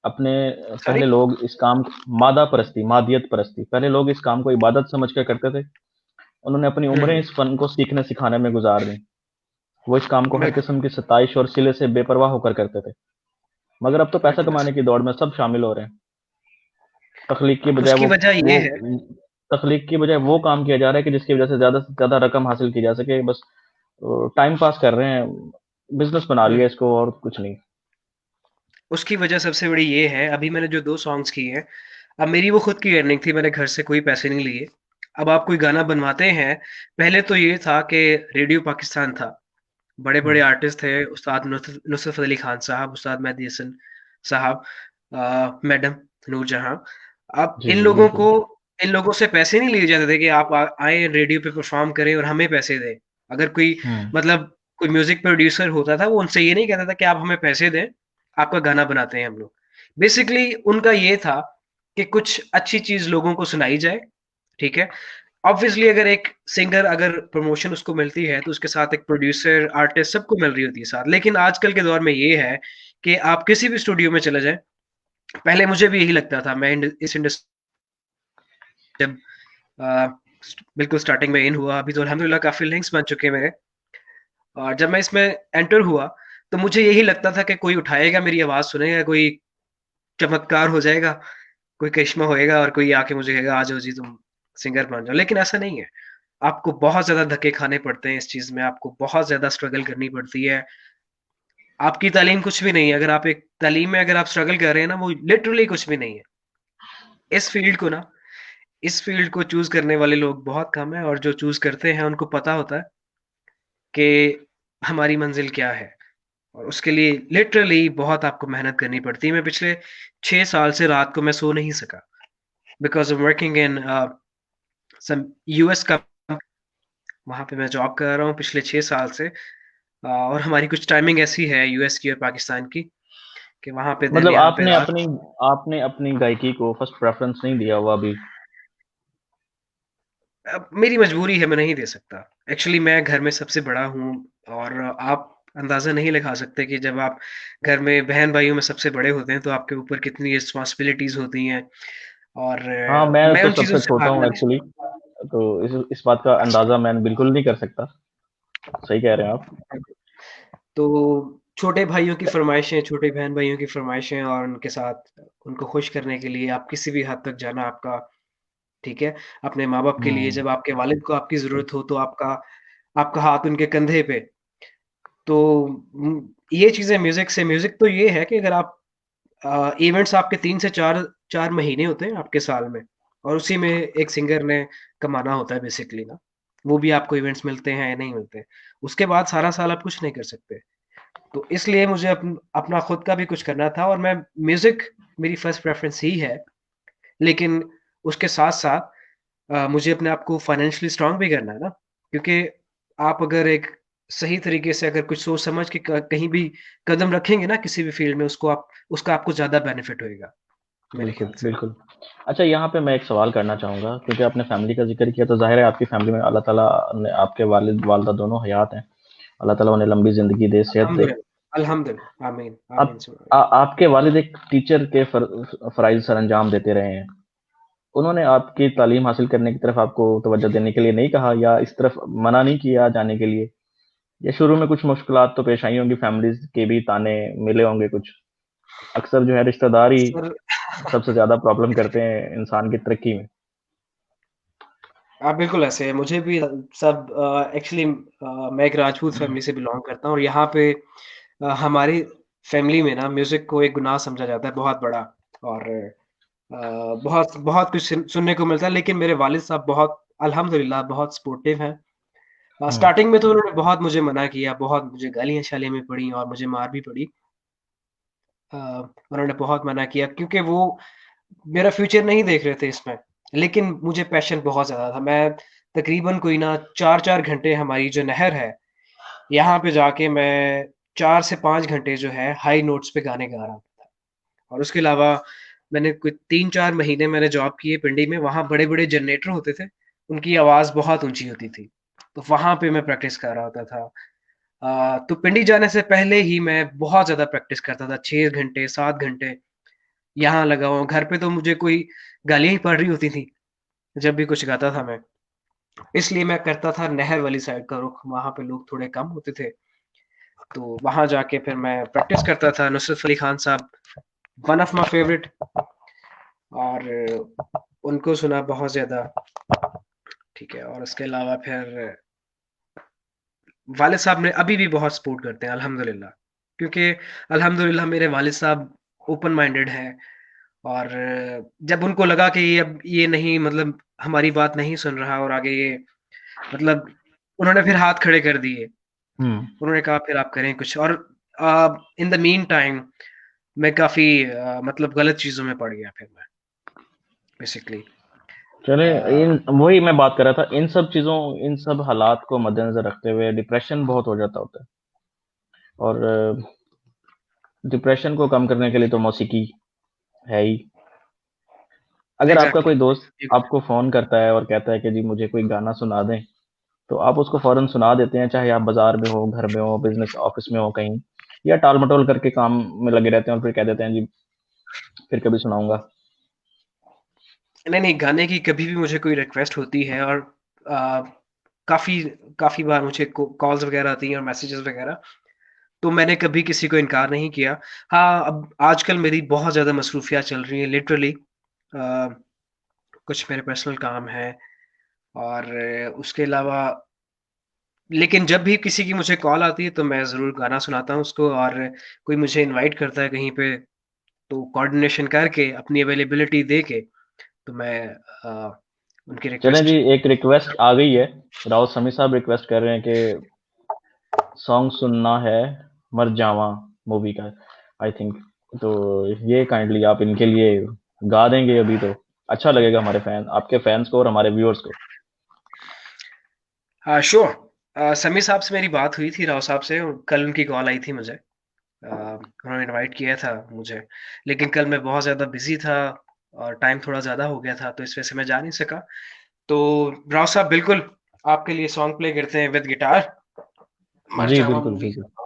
अपने सॉरी? पहले लोग इस काम मादा परस्ती, मादियत परस्ती, पहले लोग इस काम को इबादत समझ कर करते थे। उन्होंने अपनी हुँ, उम्रें हुँ। इस फ़न को सीखने-सिखाने में गुज़ार दी। वो इस काम को हर बिल्कुल, किस्म की सताइश और सिले से बेपरवाह होकर करते थे। मगर अब तो पैसा बिल्कुल कमाने ऐसा। की दौड़ में सब शामिल हो रहे हैं। तख्लीक की बजाय उसकी वजह वो ये है तख्लीक की बजाय वो काम किया जा रहा है कि जिसकी वजह से ज़्यादा रकम हासिल की जा सके। बस टाइम पास कर रहे हैं, बिज़नेस बना हुँ, लिया इसको और कुछ नहीं। उसकी वजह सबसे बड़ी ये है, अभी मैंने जो 2 सॉन्ग्स किए हैं, अब मेरी वो खुद की अर्निंग थी, मैंने घर से कोई पैसे नहीं लिए। अब आप कोई गाना बनवाते हैं, पहले तो ये था कि रेडियो पाकिस्तान था, हुँ। बड़े-बड़े आर्टिस्ट थे, उस्ताद नुसरत फ़तेह अली खान साहब, उस्ताद मेहदी हसन साहब, मैडम नूरजहाँ। अब जी, जी, बिल्कुल। इन लोगों से पैसे नहीं लिए जाते थे कि आप आएँ रेडियो पे परफ़ॉर्म करें और हमें पैसे दें। अगर कोई हुँ। मतलब कोई म्यूज़िक प्रोड्यूसर होता था, वो उनसे ये नहीं कहता था कि आप हमें पैसे दें, आपका गाना बनाते हैं हम लोग। बेसिकली उनका ये था कि कुछ अच्छी चीज़ लोगों को सुनाई जाए, ठीक है? ऑब्वियसली अगर एक सिंगर अगर प्रमोशन उसको मिलती है तो उसके साथ एक प्रोड्यूसर, आर्टिस्ट सबको मिल रही होती है साथ। लेकिन आजकल के दौर में ये है कि आप किसी भी स्टूडियो में चले जाएँ, पहले मुझे भी यही लगता था मैं इस इंडस्ट्री जब बिल्कुल स्टार्टिंग में इन हुआ, अभी तो अल्हम्दुलिल्लाह काफ़ी लिंक्स बन चुके हैं मेरे। और जब मैं इसमें एंटर हुआ, तो मुझे यही लगता था कि कोई उठाएगा मेरी आवाज़ सुनेगा, कोई चमत्कार हो जाएगा, कोई करिश्मा होएगा और कोई आके मुझे कहेगा, "आ जाओ जी तुम सिंगर बन जाओ।" लेकिन ऐसा नहीं है। आपको बहुत ज़्यादा धक्के खाने पड़ते हैं इस चीज़ में, आपको बहुत ज़्यादा स्ट्रगल करनी पड़ती है। आपकी तालीम कुछ भी नहीं है, अगर आप एक तालीम में अगर आप स्ट्रगल कर रहे हैं ना, वो लिटरली कुछ भी नहीं है। इस फ़ील्ड को ना इस फ़ील्ड को चूज़ करने वाले लोग बहुत कम हैं और जो चूज़ करते हैं, उनको पता होता है कि हमारी मंज़िल क्या है और उसके लिए लिटरली बहुत आपको मेहनत करनी पड़ती है। मैं पिछले 6 साल से रात को मैं सो नहीं सका because I am working in some US का वहाँ पे मैं जॉब कर रहा हूँ पिछले 6 साल से और हमारी कुछ टाइमिंग ऐसी है यूएस की और पाकिस्तान की कि वहाँ पे दिन, मतलब यहाँ पे रात। आपने अपनी गायकी को फर्स्ट प्रेफ़रेंस नहीं दिया हुआ अभी। अब मेरी मजबूरी है, मैं नहीं दे सकता। एक्चुअली मैं घर में सबसे बड़ा हूँ और आप अंदाज़ा नहीं लगा सकते कि जब आप घर में बहन-भाइयों में सबसे बड़े होते हैं, तो आपके ऊपर कितनी रिस्पॉन्सिबिलिटीज़ होती हैं और हाँ, मैं मैं तो उन चीज़ों सबसे से छोटा भागना हूँ नहीं एक्चुअली, चाहता। तो इस बात का अंदाज़ा मैं बिल्कुल नहीं कर सकता। सही कह रहे हैं आप। तो छोटे भाइयों की फ़रमाइशें, छोटे बहन-भाइयों की फ़रमाइशें और उनके साथ उनको खुश करने के लिए आप किसी भी हद तक जाना आपका ठीक है? अपने माँ-बाप के लिए हुँ, जब आपके वालिद को आपकी सही। ज़रूरत हो तो आपका आपका हाथ उनके कंधे पे। तो ये चीज़ें म्यूज़िक तो ये है कि अगर आप इवेंट्स आपके 3 से 4 महीने होते हैं आपके साल में और उसी में एक सिंगर ने कमाना होता है बेसिकली ना। वो भी आपको इवेंट्स मिलते हैं या नहीं मिलते। उसके बाद सारा साल आप कुछ नहीं कर सकते। तो इसलिए मुझे अपना खुद का भी कुछ करना था और मैं म्यूज़िक मेरी फर्स्ट प्रेफ़रेंस ही है। लेकिन उसके साथ-साथ मुझे अपने आप को फाइनेंशियली स्ट्रॉन्ग भी करना है ना, क्योंकि आप अगर एक सही तरीके से अगर कुछ सोच समझ के क कहीं भी कदम रखेंगे ना किसी भी फ़ील्ड में उसका आपको ज़्यादा बेनिफिट होएगा, मेरे बिल्कुल, ख़्याल से। बिल्कुल। अच्छा, यहाँ पे मैं एक सवाल करना चाहूँगा क्योंकि आपने फ़ैमिली का ज़िक्र किया तो ज़ाहिर है आपकी फ़ैमिली में अल्लाह ताला ने आपके वालिद-वालिदा दोनों हयात हैं। अल्लाह ताला उन्हें लंबी ज़िंदगी दे, सेहत दे। अल्हम्दुलिल्लाह, आमीन, आप आमीन सुम्मा आमीन। आपके वालिद एक टीचर के फ़राइज़ सरअंजाम देते रहे हैं। उन्होंने आपकी तालीम हासिल करने की तरफ आपको तवज्जो देने के लिए नहीं कहा या इस तरफ मना नहीं किया जाने के लिए? या शुरू में कुछ मुश्किलात तो पेश आई होंगी, फैमिलीज़ के भी ताने मिले होंगे कुछ? अक्सर जो है रिश्तेदार ही सर सबसे ज़्यादा प्रॉब्लम करते हैं इंसान की तरक्की में। बिल्कुल ऐसे है। मुझे भी सब एक्चुअली मैं एक राजपूत फैमिली से बिलॉन्ग करता हूँ और यहाँ पे हमारी फैमिली में ना म्यूज़िक को एक गुनाह समझा जाता है बहुत बड़ा और बहुत बहुत कुछ सुनने को मिलता है, लेकिन मेरे वालिद साहब बहुत अल्हम्दुलिल्लाह बहुत सपोर्टिव हैं। हुँ, स्टार्टिंग में तो उन्होंने बहुत मुझे मना किया, बहुत मुझे गालियाँ-शालियाँ भी पड़ी और मुझे मार भी पड़ी। अ, उन्होंने बहुत मना किया क्योंकि वो मेरा फ्यूचर नहीं देख रहे थे इसमें। लेकिन मुझे पैशन बहुत ज़्यादा था। मैं तकरीबन कोई ना 4-4 घंटे हमारी जो नहर है, यहाँ पे जाके मैं 4 से 5 घंटे जो है हाई नोट्स पे गाने गा रहा था। और उसके अलावा मैंने कोई 3-4 महीने मैंने जॉब की है पिंडी में, वहाँ बड़े-बड़े जनरेटर होते थे, उनकी आवाज़ बहुत ऊँची होती थी। तो वहाँ पे मैं प्रैक्टिस कर रहा होता था। तो पिंडी जाने से पहले ही मैं बहुत ज़्यादा प्रैक्टिस करता था, 6 घंटे, 7 घंटे यहाँ लगा हुआ हूँ। घर पे तो मुझे कोई गालियाँ ही पड़ रही होती थी, जब भी कुछ गाता था मैं। इसलिए मैं करता था नहर वाली साइड का रुख, वहाँ पे लोग थोड़े कम होते थे। तो वहाँ जाके फिर मैं प्रैक्टिस करता था। नुसरत अली खान साहब वन ऑफ माय फेवरेट और उनको सुना बहुत ज़्यादा, ठीक है। और उसके अलावा फिर वालिद साहब ने अभी भी बहुत सपोर्ट करते हैं अल्हम्दुलिल्लाह। क्योंकि अल्हम्दुलिल्लाह मेरे वालिद साहब ओपन माइंडेड हैं और जब उनको लगा कि ये अब ये नहीं मतलब हमारी बात नहीं सुन रहा और आगे ये मतलब उन्होंने फिर हाथ खड़े कर दिए। हुँ। उन्होंने कहा फिर आप करें कुछ और इन द मीन टाइम मैं काफ़ी मतलब गलत चीज़ों में पड़ गया फिर मैं बेसिकली। चलें, अ, इन वही मैं बात कर रहा था, इन सब चीज़ों, इन सब हालात को मद्देनज़र रखते हुए डिप्रेशन बहुत हो जाता होता है और डिप्रेशन को कम करने के लिए तो मौसीकी है ही। अगर आपका एग्ज़ैक्टली कोई दोस्त बिल्कुल। आपको फ़ोन करता है और कहता है कि जी मुझे कोई गाना सुना दें, तो आप उसको फ़ौरन सुना देते हैं, चाहे आप बाज़ार में हो, घर में हो, बिज़नेस ऑफ़िस में हो कहीं, या टाल-मटोल करके काम में लगे रहते हैं और फिर कह देते हैं जी फिर कभी सुनाऊँगा? नहीं, नहीं गाने की कभी भी मुझे कोई रिक्वेस्ट होती है और अ, काफ़ी काफ़ी बार मुझे कॉल्स वग़ैरह आती हैं और मैसेजेस वग़ैरह, तो मैंने कभी किसी को इनकार नहीं किया। हाँ, अब आजकल मेरी बहुत ज़्यादा मसरूफ़ियत चल रही है लिटरली कुछ मेरे पर्सनल काम हैं और उसके अलावा लेकिन जब भी किसी की मुझे कॉल आती है तो मैं ज़रूर गाना सुनाता हूँ उसको और कोई मुझे इनवाइट करता है कहीं पे तो कोऑर्डिनेशन करके अपनी अवेलेबिलिटी दे के तो मैं उनकी चलें जी, रिक्वेस्ट एक रिक्वेस्ट आ गई है, राउत समी साहब रिक्वेस्ट कर रहे हैं कि सॉन्ग सुनना है मर जावां मूवी का, आई थिंक। तो ये काइंडली आप इनके लिए गा देंगे अभी तो अच्छा लगेगा हमारे आपके फैंस को और हमारे व्यूअर्स को। हाँ, श्योर। समीर साहब से मेरी बात हुई थी राव साहब से कल उनकी कॉल आई थी मुझे। उन्होंने इनवाइट किया था मुझे, लेकिन कल मैं बहुत ज़्यादा बिज़ी था और टाइम थोड़ा ज़्यादा हो गया था, तो इस वजह से मैं जा नहीं सका। तो राव साहब बिल्कुल आपके लिए सॉन्ग प्ले करते हैं विद गिटार, मर जी जावा बिल्कुल मूवी बिल्कुल। का।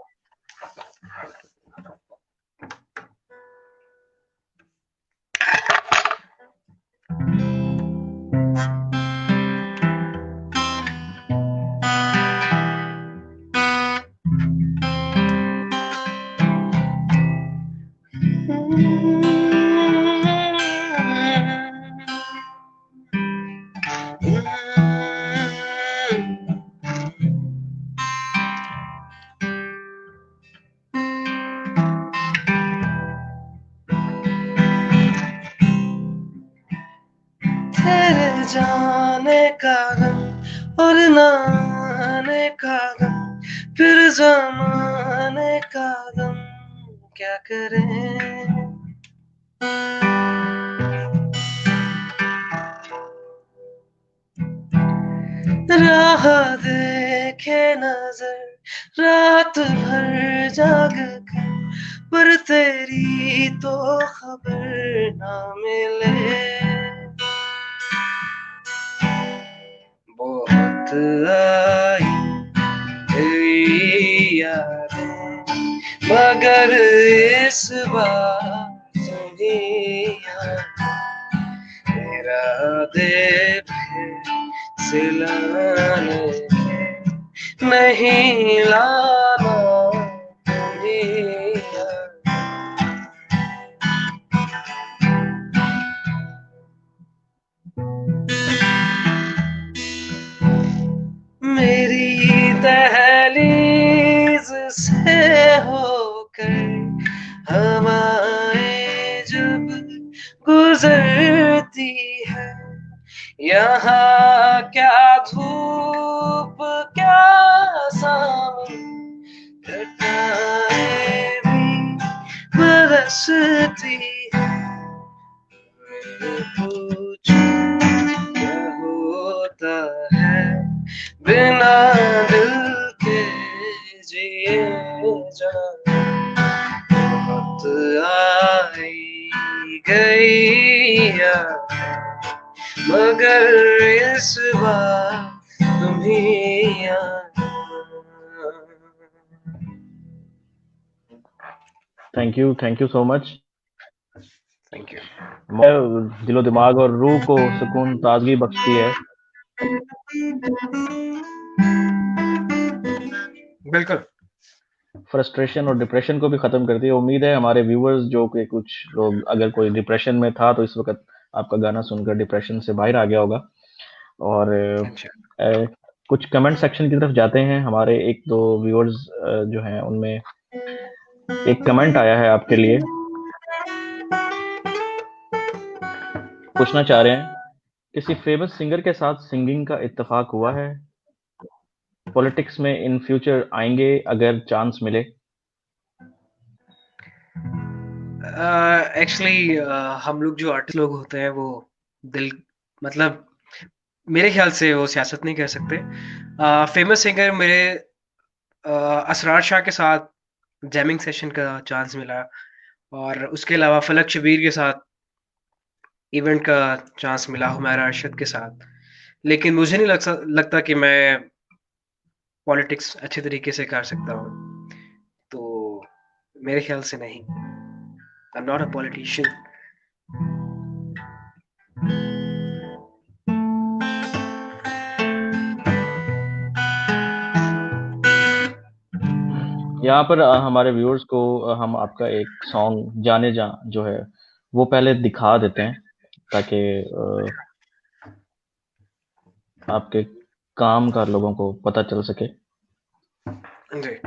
तेरे जाने का गम और ना आने का गम फिर जमाने का गम क्या करें राह देखे नजर रात भर जाग कर पर तेरी तो खबर ना मिले बहुत आई तेरी यादें मगर इस बार नहीं आई तेरा सिलाने के नहीं लाना तुम्हें याद। मेरी दहलीज से होकर हवाएं जब गुजरती है, यहाँ क्या धूप क्या सावन, घटाएं भी बरसती है। मैं पूछूं क्या होता है बिना दिल के जिए जाना। वक्त आई गई याद, मगर इस बार तुम्हें आना। Thank you so much. Thank you. दिलो दिमाग और रूह को सुकून ताजगी बख्शती है। बिल्कुल। फ्रस्ट्रेशन और डिप्रेशन को भी ख़त्म करती है। उम्मीद है हमारे व्यूअर्स जो कि कुछ लोग अगर कोई डिप्रेशन में था तो इस वक़्त आपका गाना सुनकर डिप्रेशन से बाहर आ गया होगा। और अच्छा। कुछ कमेंट सेक्शन की तरफ जाते हैं। हमारे 1-2 व्यूअर्स जो हैं उनमें एक कमेंट आया है आपके लिए। पूछना चाह रहे हैं, किसी फ़ेमस सिंगर के साथ सिंगिंग का इत्तेफ़ाक हुआ है? पॉलिटिक्स में इन फ्यूचर आएँगे अगर चांस मिले? एक्चुअली हम लोग जो आर्टिस्ट लोग होते हैं वो दिल मतलब मेरे ख्याल से वो सियासत नहीं कर सकते। फेमस सिंगर मेरे असरार शाह के साथ जैमिंग सेशन का चांस मिला, और उसके अलावा फलक शबीर के साथ इवेंट का चांस मिला, हुमायूं अरशद के साथ। लेकिन मुझे नहीं लगता कि मैं पॉलिटिक्स अच्छे तरीके से कर सकता हूँ, तो मेरे ख्याल से नहीं। I am not a politician. यहाँ पर हमारे व्यूअर्स को हम आपका एक सॉन्ग जाने जा जो है वो पहले दिखा देते हैं ताकि आपके काम का लोगों को पता चल सके। जी।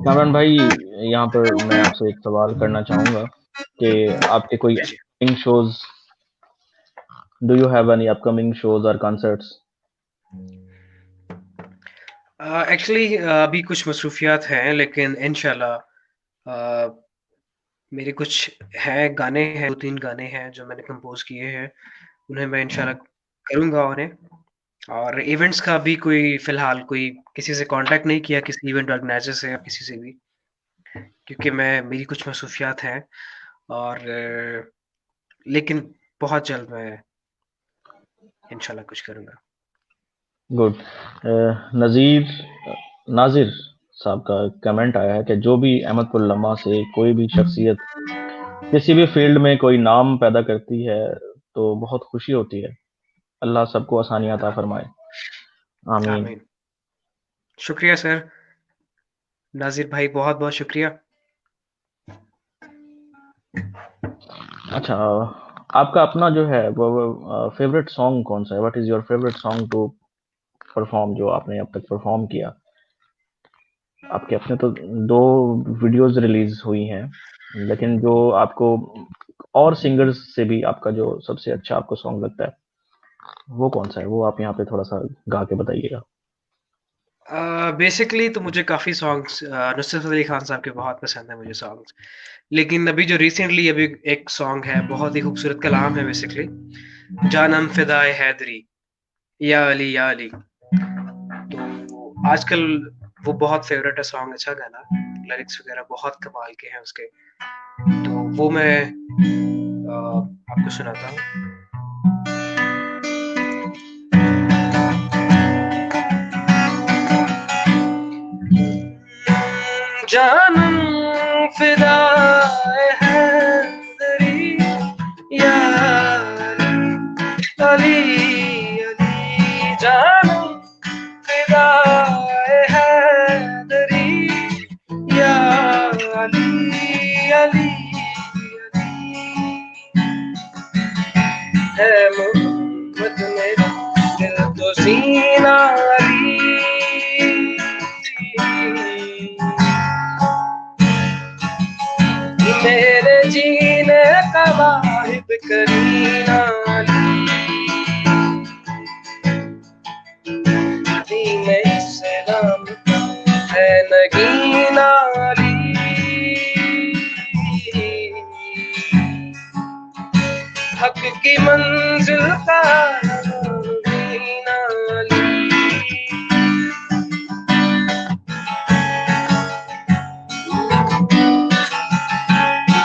कामरान भाई, यहाँ पर मैं आपसे एक सवाल करना चाहूँगा कि आपके कोई जी, जी। Upcoming shows, do you have any upcoming shows और कॉन्सर्ट्स? एक्चुअली अभी कुछ मसरूफियात हैं लेकिन इंशाल्लाह मेरे कुछ हैं गाने हैं 2-3 गाने हैं जो मैंने कंपोज़ किए हैं, उन्हें मैं इंशाल्लाह करूँगा उन्हें। और इवेंट्स का अभी कोई फ़िलहाल कोई किसी से कॉन्टैक्ट नहीं किया, किसी इवेंट ऑर्गेनाइज़र से या किसी से भी, क्योंकि मेरी कुछ मसरूफियात हैं और लेकिन बहुत जल्द मैं इंशाल्लाह कुछ करूँगा। गुड। नाज़िर साहब का कमेंट आया है कि जो भी अहमदपुर लम्हा से कोई भी शख्सियत किसी भी फ़ील्ड में कोई नाम पैदा करती है, तो बहुत खुशी होती है। अल्लाह सबको आसानियाँ अता फ़रमाए। आमीन। आमीन। शुक्रिया सर, नाज़िर भाई बहुत-बहुत शुक्रिया। अच्छा, आपका अपना जो है वो फ़ेवरेट सॉन्ग कौन-सा है? What is your favourite song to perform, जो आपने अब तक परफ़ॉर्म किया? आपके अपने तो 2 वीडियोज़ रिलीज़ हुई हैं, लेकिन जो आपको और सिंगर्स से भी आपका जो सबसे अच्छा आपको सॉन्ग लगता है, वो कौन-सा है? वो आप यहाँ पे थोड़ा-सा गा के बताइएगा। बेसिकली तो मुझे काफ़ी सॉन्ग्स नुसरत फ़तेह अली खान साहब के बहुत पसंद है मुझे सॉन्ग्स। लेकिन अभी जो रिसेंटली अभी एक सॉन्ग है, बहुत ही खूबसूरत कलाम है बेसिकली, जानम फ़िदाए हैदरी, या अली या अली। तो आजकल वो बहुत फ़ेवरेट है सॉन्ग, अच्छा गाना, लिरिक्स वग़ैरह बहुत कमाल के हैं उसके। तो वो मैं आपको सुनाता हूँ। जानम फ़िदाए हैदरी, या अली अली जानम फ़िदाए हैदरी, या अली अली है मोहम्मद मेरा दिल तो सीना अली। मेरे जीने का वाहिद करीना अली में इस्लाम है नगीना अली। हक की मंजिल का नगीना अली।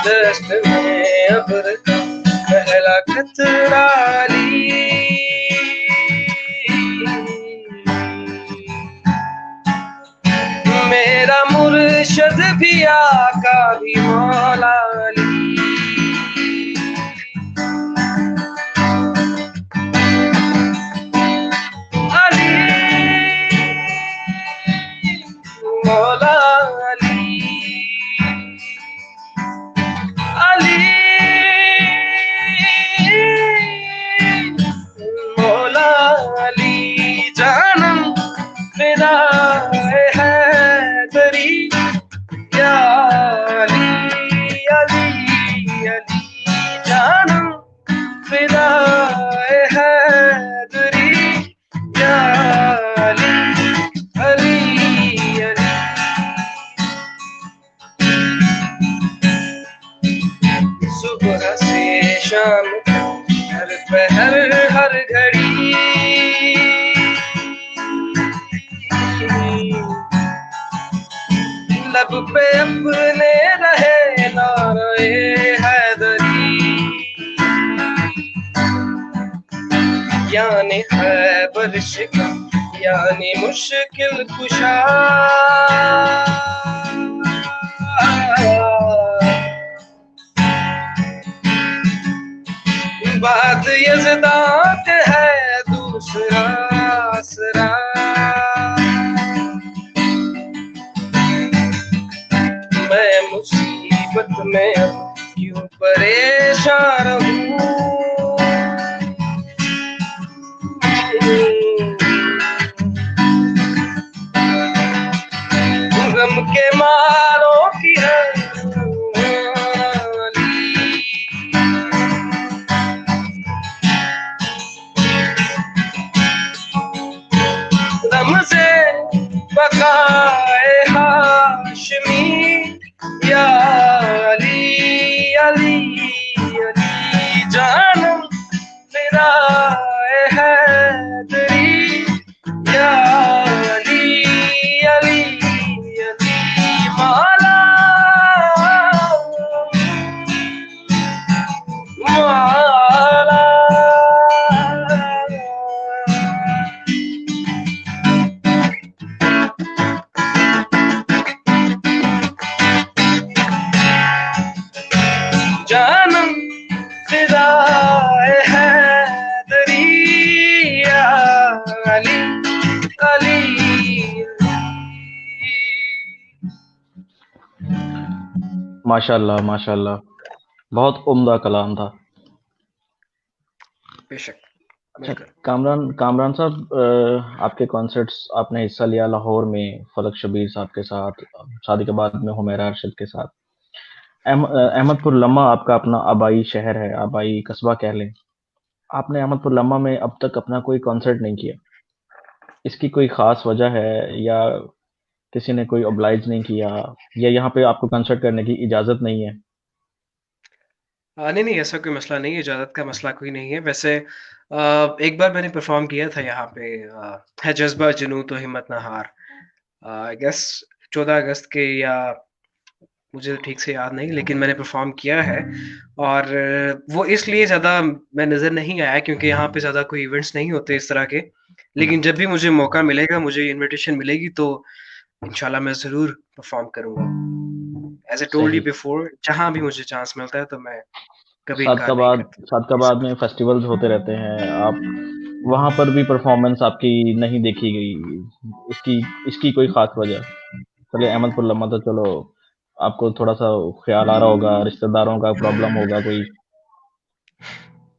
दस्त में अब्र का पहला खतरा ली, मेरा मुर्शद भी आका भी मौला अली। अली मौला अली अली या अली अली अली जानम फिदाए हैदरी या अली अली अली। सुबह से शाम हर पहर हर घड़ी लब पे अपने रहे नारे हैदरी यानी खैबर शिकन यानी मुश्किल कुशा बात यज़दात है दूसरा आसरा मैं मुसीबत में अब क्यों परेशान हूँ गम के मारों की है रमज़े बक़ाए हाशमी या अली अली अली जानम फिदाए हैदरी या अली अली अली मौला मौला। जानम फिदाए हैदरी या अली अली। माशाल्लाह माशाल्लाह, बहुत उम्दा कलाम था। बेशक अच्छा कामरान साहब, आपके कॉन्सर्ट्स आपने हिस्सा लिया लाहौर में फलक शबीर साहब के साथ, शादी के बाद में हुमैरा अरशद के साथ। अहमदपुर लम्मा आपका अपना आबाई शहर है, आबाई कस्बा कह लें। आपने अहमदपुर लम्मा में अब तक अपना कोई कॉन्सर्ट नहीं किया, इसकी कोई खास वजह है या किसी ने कोई ऑब्लाइज नहीं किया या यहाँ पे आपको कॉन्सर्ट करने की इजाज़त नहीं है? नहीं नहीं, ऐसा कोई मसला नहीं है, इजाज़त का मसला कोई नहीं है। वैसे एक बार मैंने परफॉर्म किया था यहाँ पे, है जज्बा जुनून तो हिम्मत ना हार, आई गेस 14 अगस्त के, या मुझे ठीक से याद नहीं, लेकिन मैंने परफॉर्म किया है। और वो इसलिए ज़्यादा मैं नज़र नहीं आया क्योंकि यहाँ पे ज़्यादा कोई इवेंट्स नहीं होते इस तरह के। लेकिन जब भी मुझे मौका मिलेगा, मुझे इनविटेशन मिलेगी, तो इंशाल्लाह मैं ज़रूर परफॉर्म करूँगा। एज़ आई टोल्ड यू सही। बिफोर, जहाँ भी मुझे चांस मिलता है तो मैं कभी इनकार नहीं करता। सादकाबाद में फेस्टिवल्स होते रहते हैं, आप वहाँ पर भी परफॉर्मेंस आपकी नहीं देखी गई, इसकी इसकी कोई खास वजह? चलिए अहमदपुर लम्मा तो चलो, आपको थोड़ा सा ख्याल आ रहा होगा, रिश्तेदारों का प्रॉब्लम होगा कोई।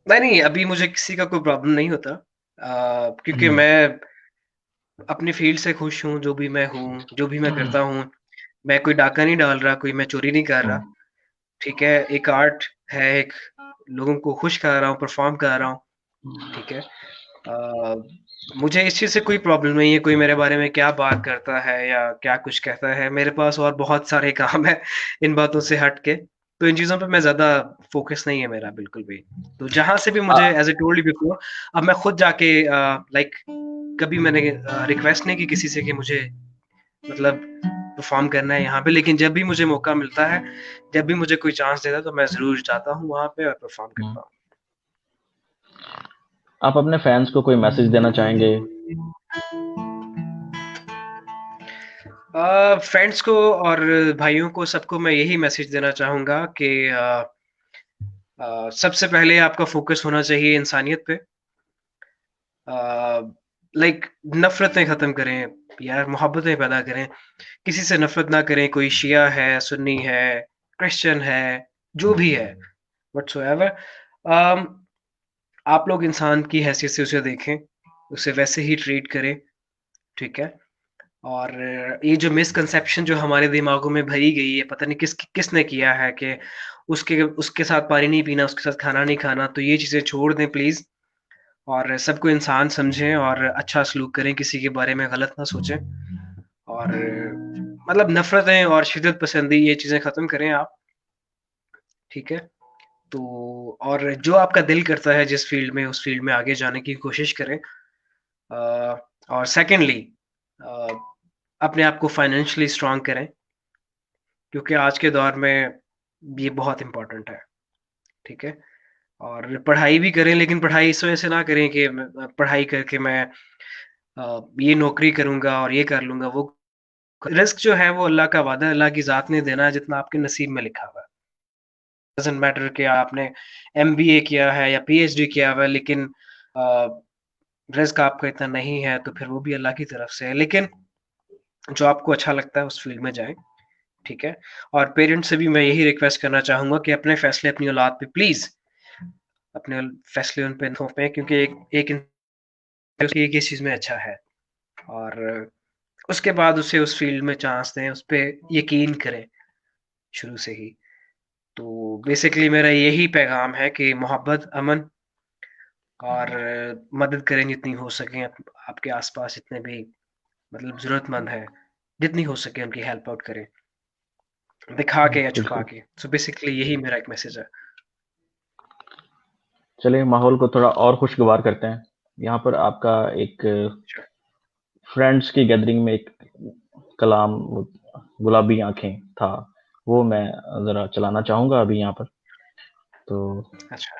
नहीं नहीं, अभी मुझे किसी का कोई प्रॉब्लम नहीं होता, क्योंकि हम्म, मैं अपनी फील्ड से खुश हूँ, जो भी मैं हूँ, जो भी मैं करता हूँ। मैं कोई डाका नहीं डाल रहा, कोई मैं चोरी नहीं कर रहा। हम्म, ठीक है, एक आर्ट है, एक लोगों को खुश कर रहा हूँ, परफॉर्म कर रहा हूँ। ठीक है, अ, मुझे इस चीज़ से कोई प्रॉब्लम नहीं है, कोई मेरे बारे में क्या बात करता है या क्या कुछ कहता है। मेरे पास और बहुत सारे काम है इन बातों से हट के, तो इन चीज़ों पे मैं ज़्यादा फोकस नहीं है मेरा बिल्कुल भी। तो जहाँ से भी मुझे, ah- as I told you before, अब मैं खुद जाके लाइक कभी मैंने रिक्वेस्ट नहीं की किसी से कि मुझे मतलब परफॉर्म करना है यहाँ पे, लेकिन जब भी मुझे मौका मिलता है, जब भी मुझे कोई चांस देता है, तो मैं ज़रूर जाता हूँ वहाँ पे और परफॉर्म हम्म। करता हूँ। आप अपने फैंस को कोई मैसेज देना चाहेंगे? फ्रेंड्स को और भाइयों को, सबको मैं यही मैसेज देना चाहूँगा कि सबसे पहले आपका फ़ोकस होना चाहिए इंसानियत पे। लाइक नफ़रतें ख़त्म करें, यार मोहब्बतें पैदा करें। किसी से नफ़रत ना करें, कोई शिया है, सुन्नी है, क्रिश्चियन है, जो भी है, व्हाट्सोएवर। अम, आप लोग इंसान की हैसियत से उसे देखें, उसे वैसे ही ट्रीट करें, ठीक है? और ये जो मिसकंसेप्शन जो हमारे दिमागों में भरी गई है, पता नहीं किसने किया है कि उसके उसके साथ पानी नहीं पीना, उसके साथ खाना नहीं खाना, तो ये चीज़ें छोड़ दें प्लीज़। और सबको इंसान समझें और अच्छा सलूक करें, किसी के बारे में गलत ना सोचें। और मतलब नफ़रतें और शिद्दत पसंदी ये चीज़ें ख़त्म करें आप, ठीक है? तो और जो आपका दिल करता है जिस फ़ील्ड में, उस फ़ील्ड में आगे जाने की कोशिश करें। और सेकंडली अ, अपने आप को फाइनेंशियली स्ट्रॉन्ग करें, क्योंकि आज के दौर में ये बहुत इम्पोर्टेंट है, ठीक है? और पढ़ाई भी करें, लेकिन पढ़ाई इस वजह से ना करें कि पढ़ाई करके मैं ये नौकरी करूँगा और ये कर लूँगा, वो रिस्क जो है वो अल्लाह का वादा है, अल्लाह की ज़ात ने देना है जितना आपके नसीब में लिखा हुआ है। डज़न्ट मैटर कि आपने एमबीए किया है या पीएचडी किया हुआ है, लेकिन अ, रिस्क आपका इतना नहीं है, तो फिर वो भी अल्लाह की तरफ से है। लेकिन जो आपको अच्छा लगता है उस फ़ील्ड में जाएँ, ठीक है? और पेरेंट्स से भी मैं यही रिक्वेस्ट करना चाहूँगा कि अपने फैसले अपनी औलाद पे प्लीज़ अपने फैसले उन पे थोपें, क्योंकि एक इंसान ये किस चीज़ में अच्छा है, और उसके बाद उसे उस फ़ील्ड में चांस दें, उस पे यकीन करें शुरू से ही। तो बेसिकली मेरा यही पैगाम है कि मोहब्बत, अमन और मदद करें जितनी हो सके। आपके आस-पास जितने भी मतलब ज़रूरतमंद हैं, जितनी हो सके उनकी हेल्प आउट करें, दिखा के या छुपा बिल्कुल। के। सो बेसिकली यही मेरा एक मैसेज है। चलिए माहौल को थोड़ा और खुशगवार करते हैं। यहाँ पर आपका एक श्योर। फ्रेंड्स की गैदरिंग में एक कलाम गुलाबी आँखें था, वो मैं ज़रा चलाना चाहूँगा अभी यहाँ पर। तो अच्छा।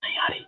नहीं आ रही।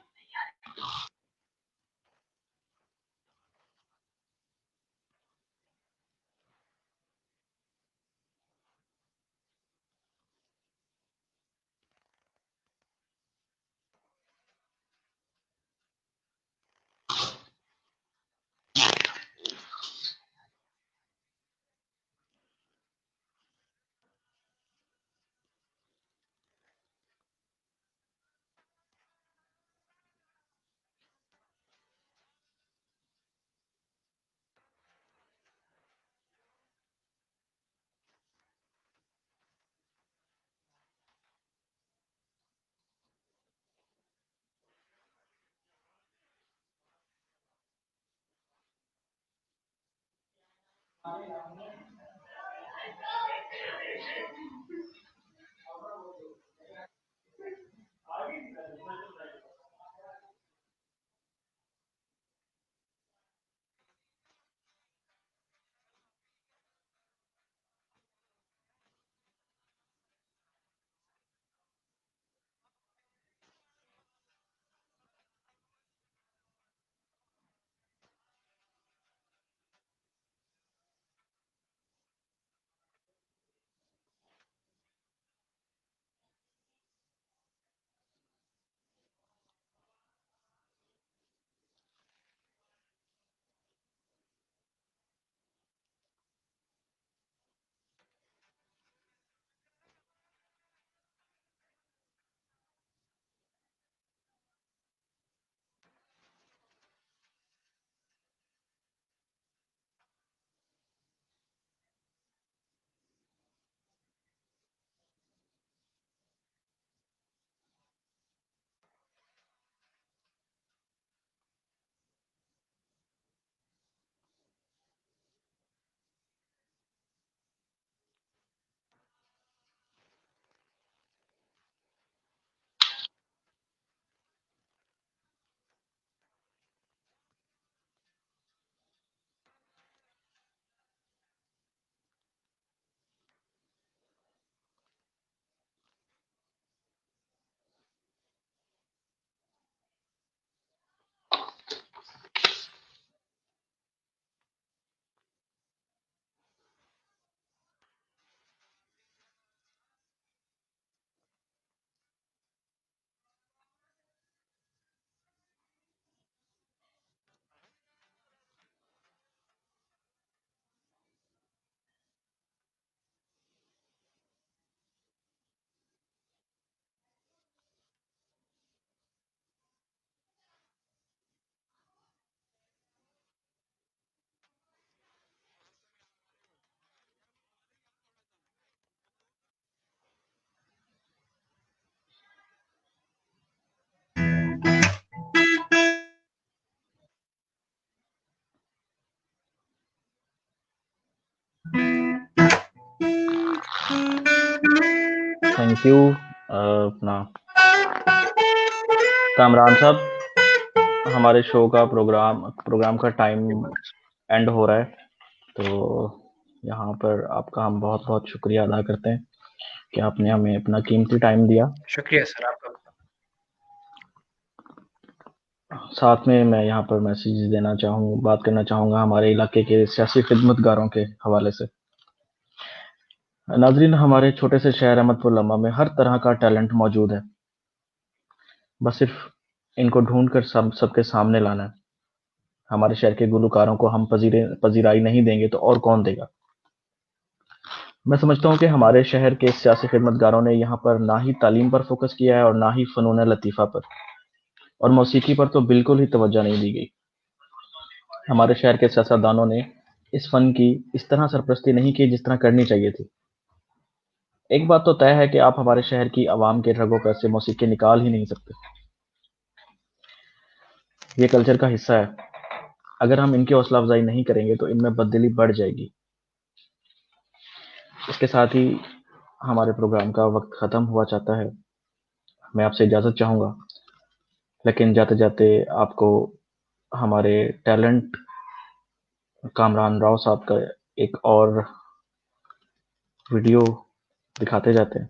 थैंक यू अपना कामरान साहब, हमारे शो का प्रोग्राम का टाइम एंड हो रहा है, तो यहाँ पर आपका हम बहुत बहुत शुक्रिया अदा करते हैं कि आपने हमें अपना कीमती टाइम दिया। शुक्रिया सर आपका। साथ में मैं यहाँ पर मैसेज बात करना चाहूँगा हमारे इलाके के सियासी खिदमतगारों के हवाले से। नाजरीन, हमारे छोटे से शहर अहमदपुर लम्बा में हर तरह का टैलेंट मौजूद है, बस सिर्फ इनको ढूंढ कर सबके सामने लाना है। हमारे शहर के गुलकारों को हम पजीराई नहीं देंगे तो और कौन देगा। मैं समझता हूँ कि हमारे शहर के सियासी खिदमतगारों ने यहाँ पर ना ही तालीम पर फोकस किया है और ना ही फ़नून लतीफ़ा पर, और मौसीकी पर तो बिल्कुल ही तवज्जो नहीं दी गई। हमारे शहर के सियासतदानों ने इस फ़न की इस तरह सरपरस्ती नहीं की जिस तरह करनी चाहिए थी। एक बात तो तय है कि आप हमारे शहर की आवाम के रगों पर से मौसीकी निकाल ही नहीं सकते। ये कल्चर का हिस्सा है। अगर हम इनकी हौसला अफजाई नहीं करेंगे तो इनमें बददिली बढ़ जाएगी। इसके साथ ही हमारे प्रोग्राम का वक्त ख़त्म हुआ चाहता है। मैं आपसे इजाज़त चाहूँगा, लेकिन जाते जाते आपको हमारे टैलेंट कामरान राव साहब का एक और वीडियो दिखाते जाते हैं।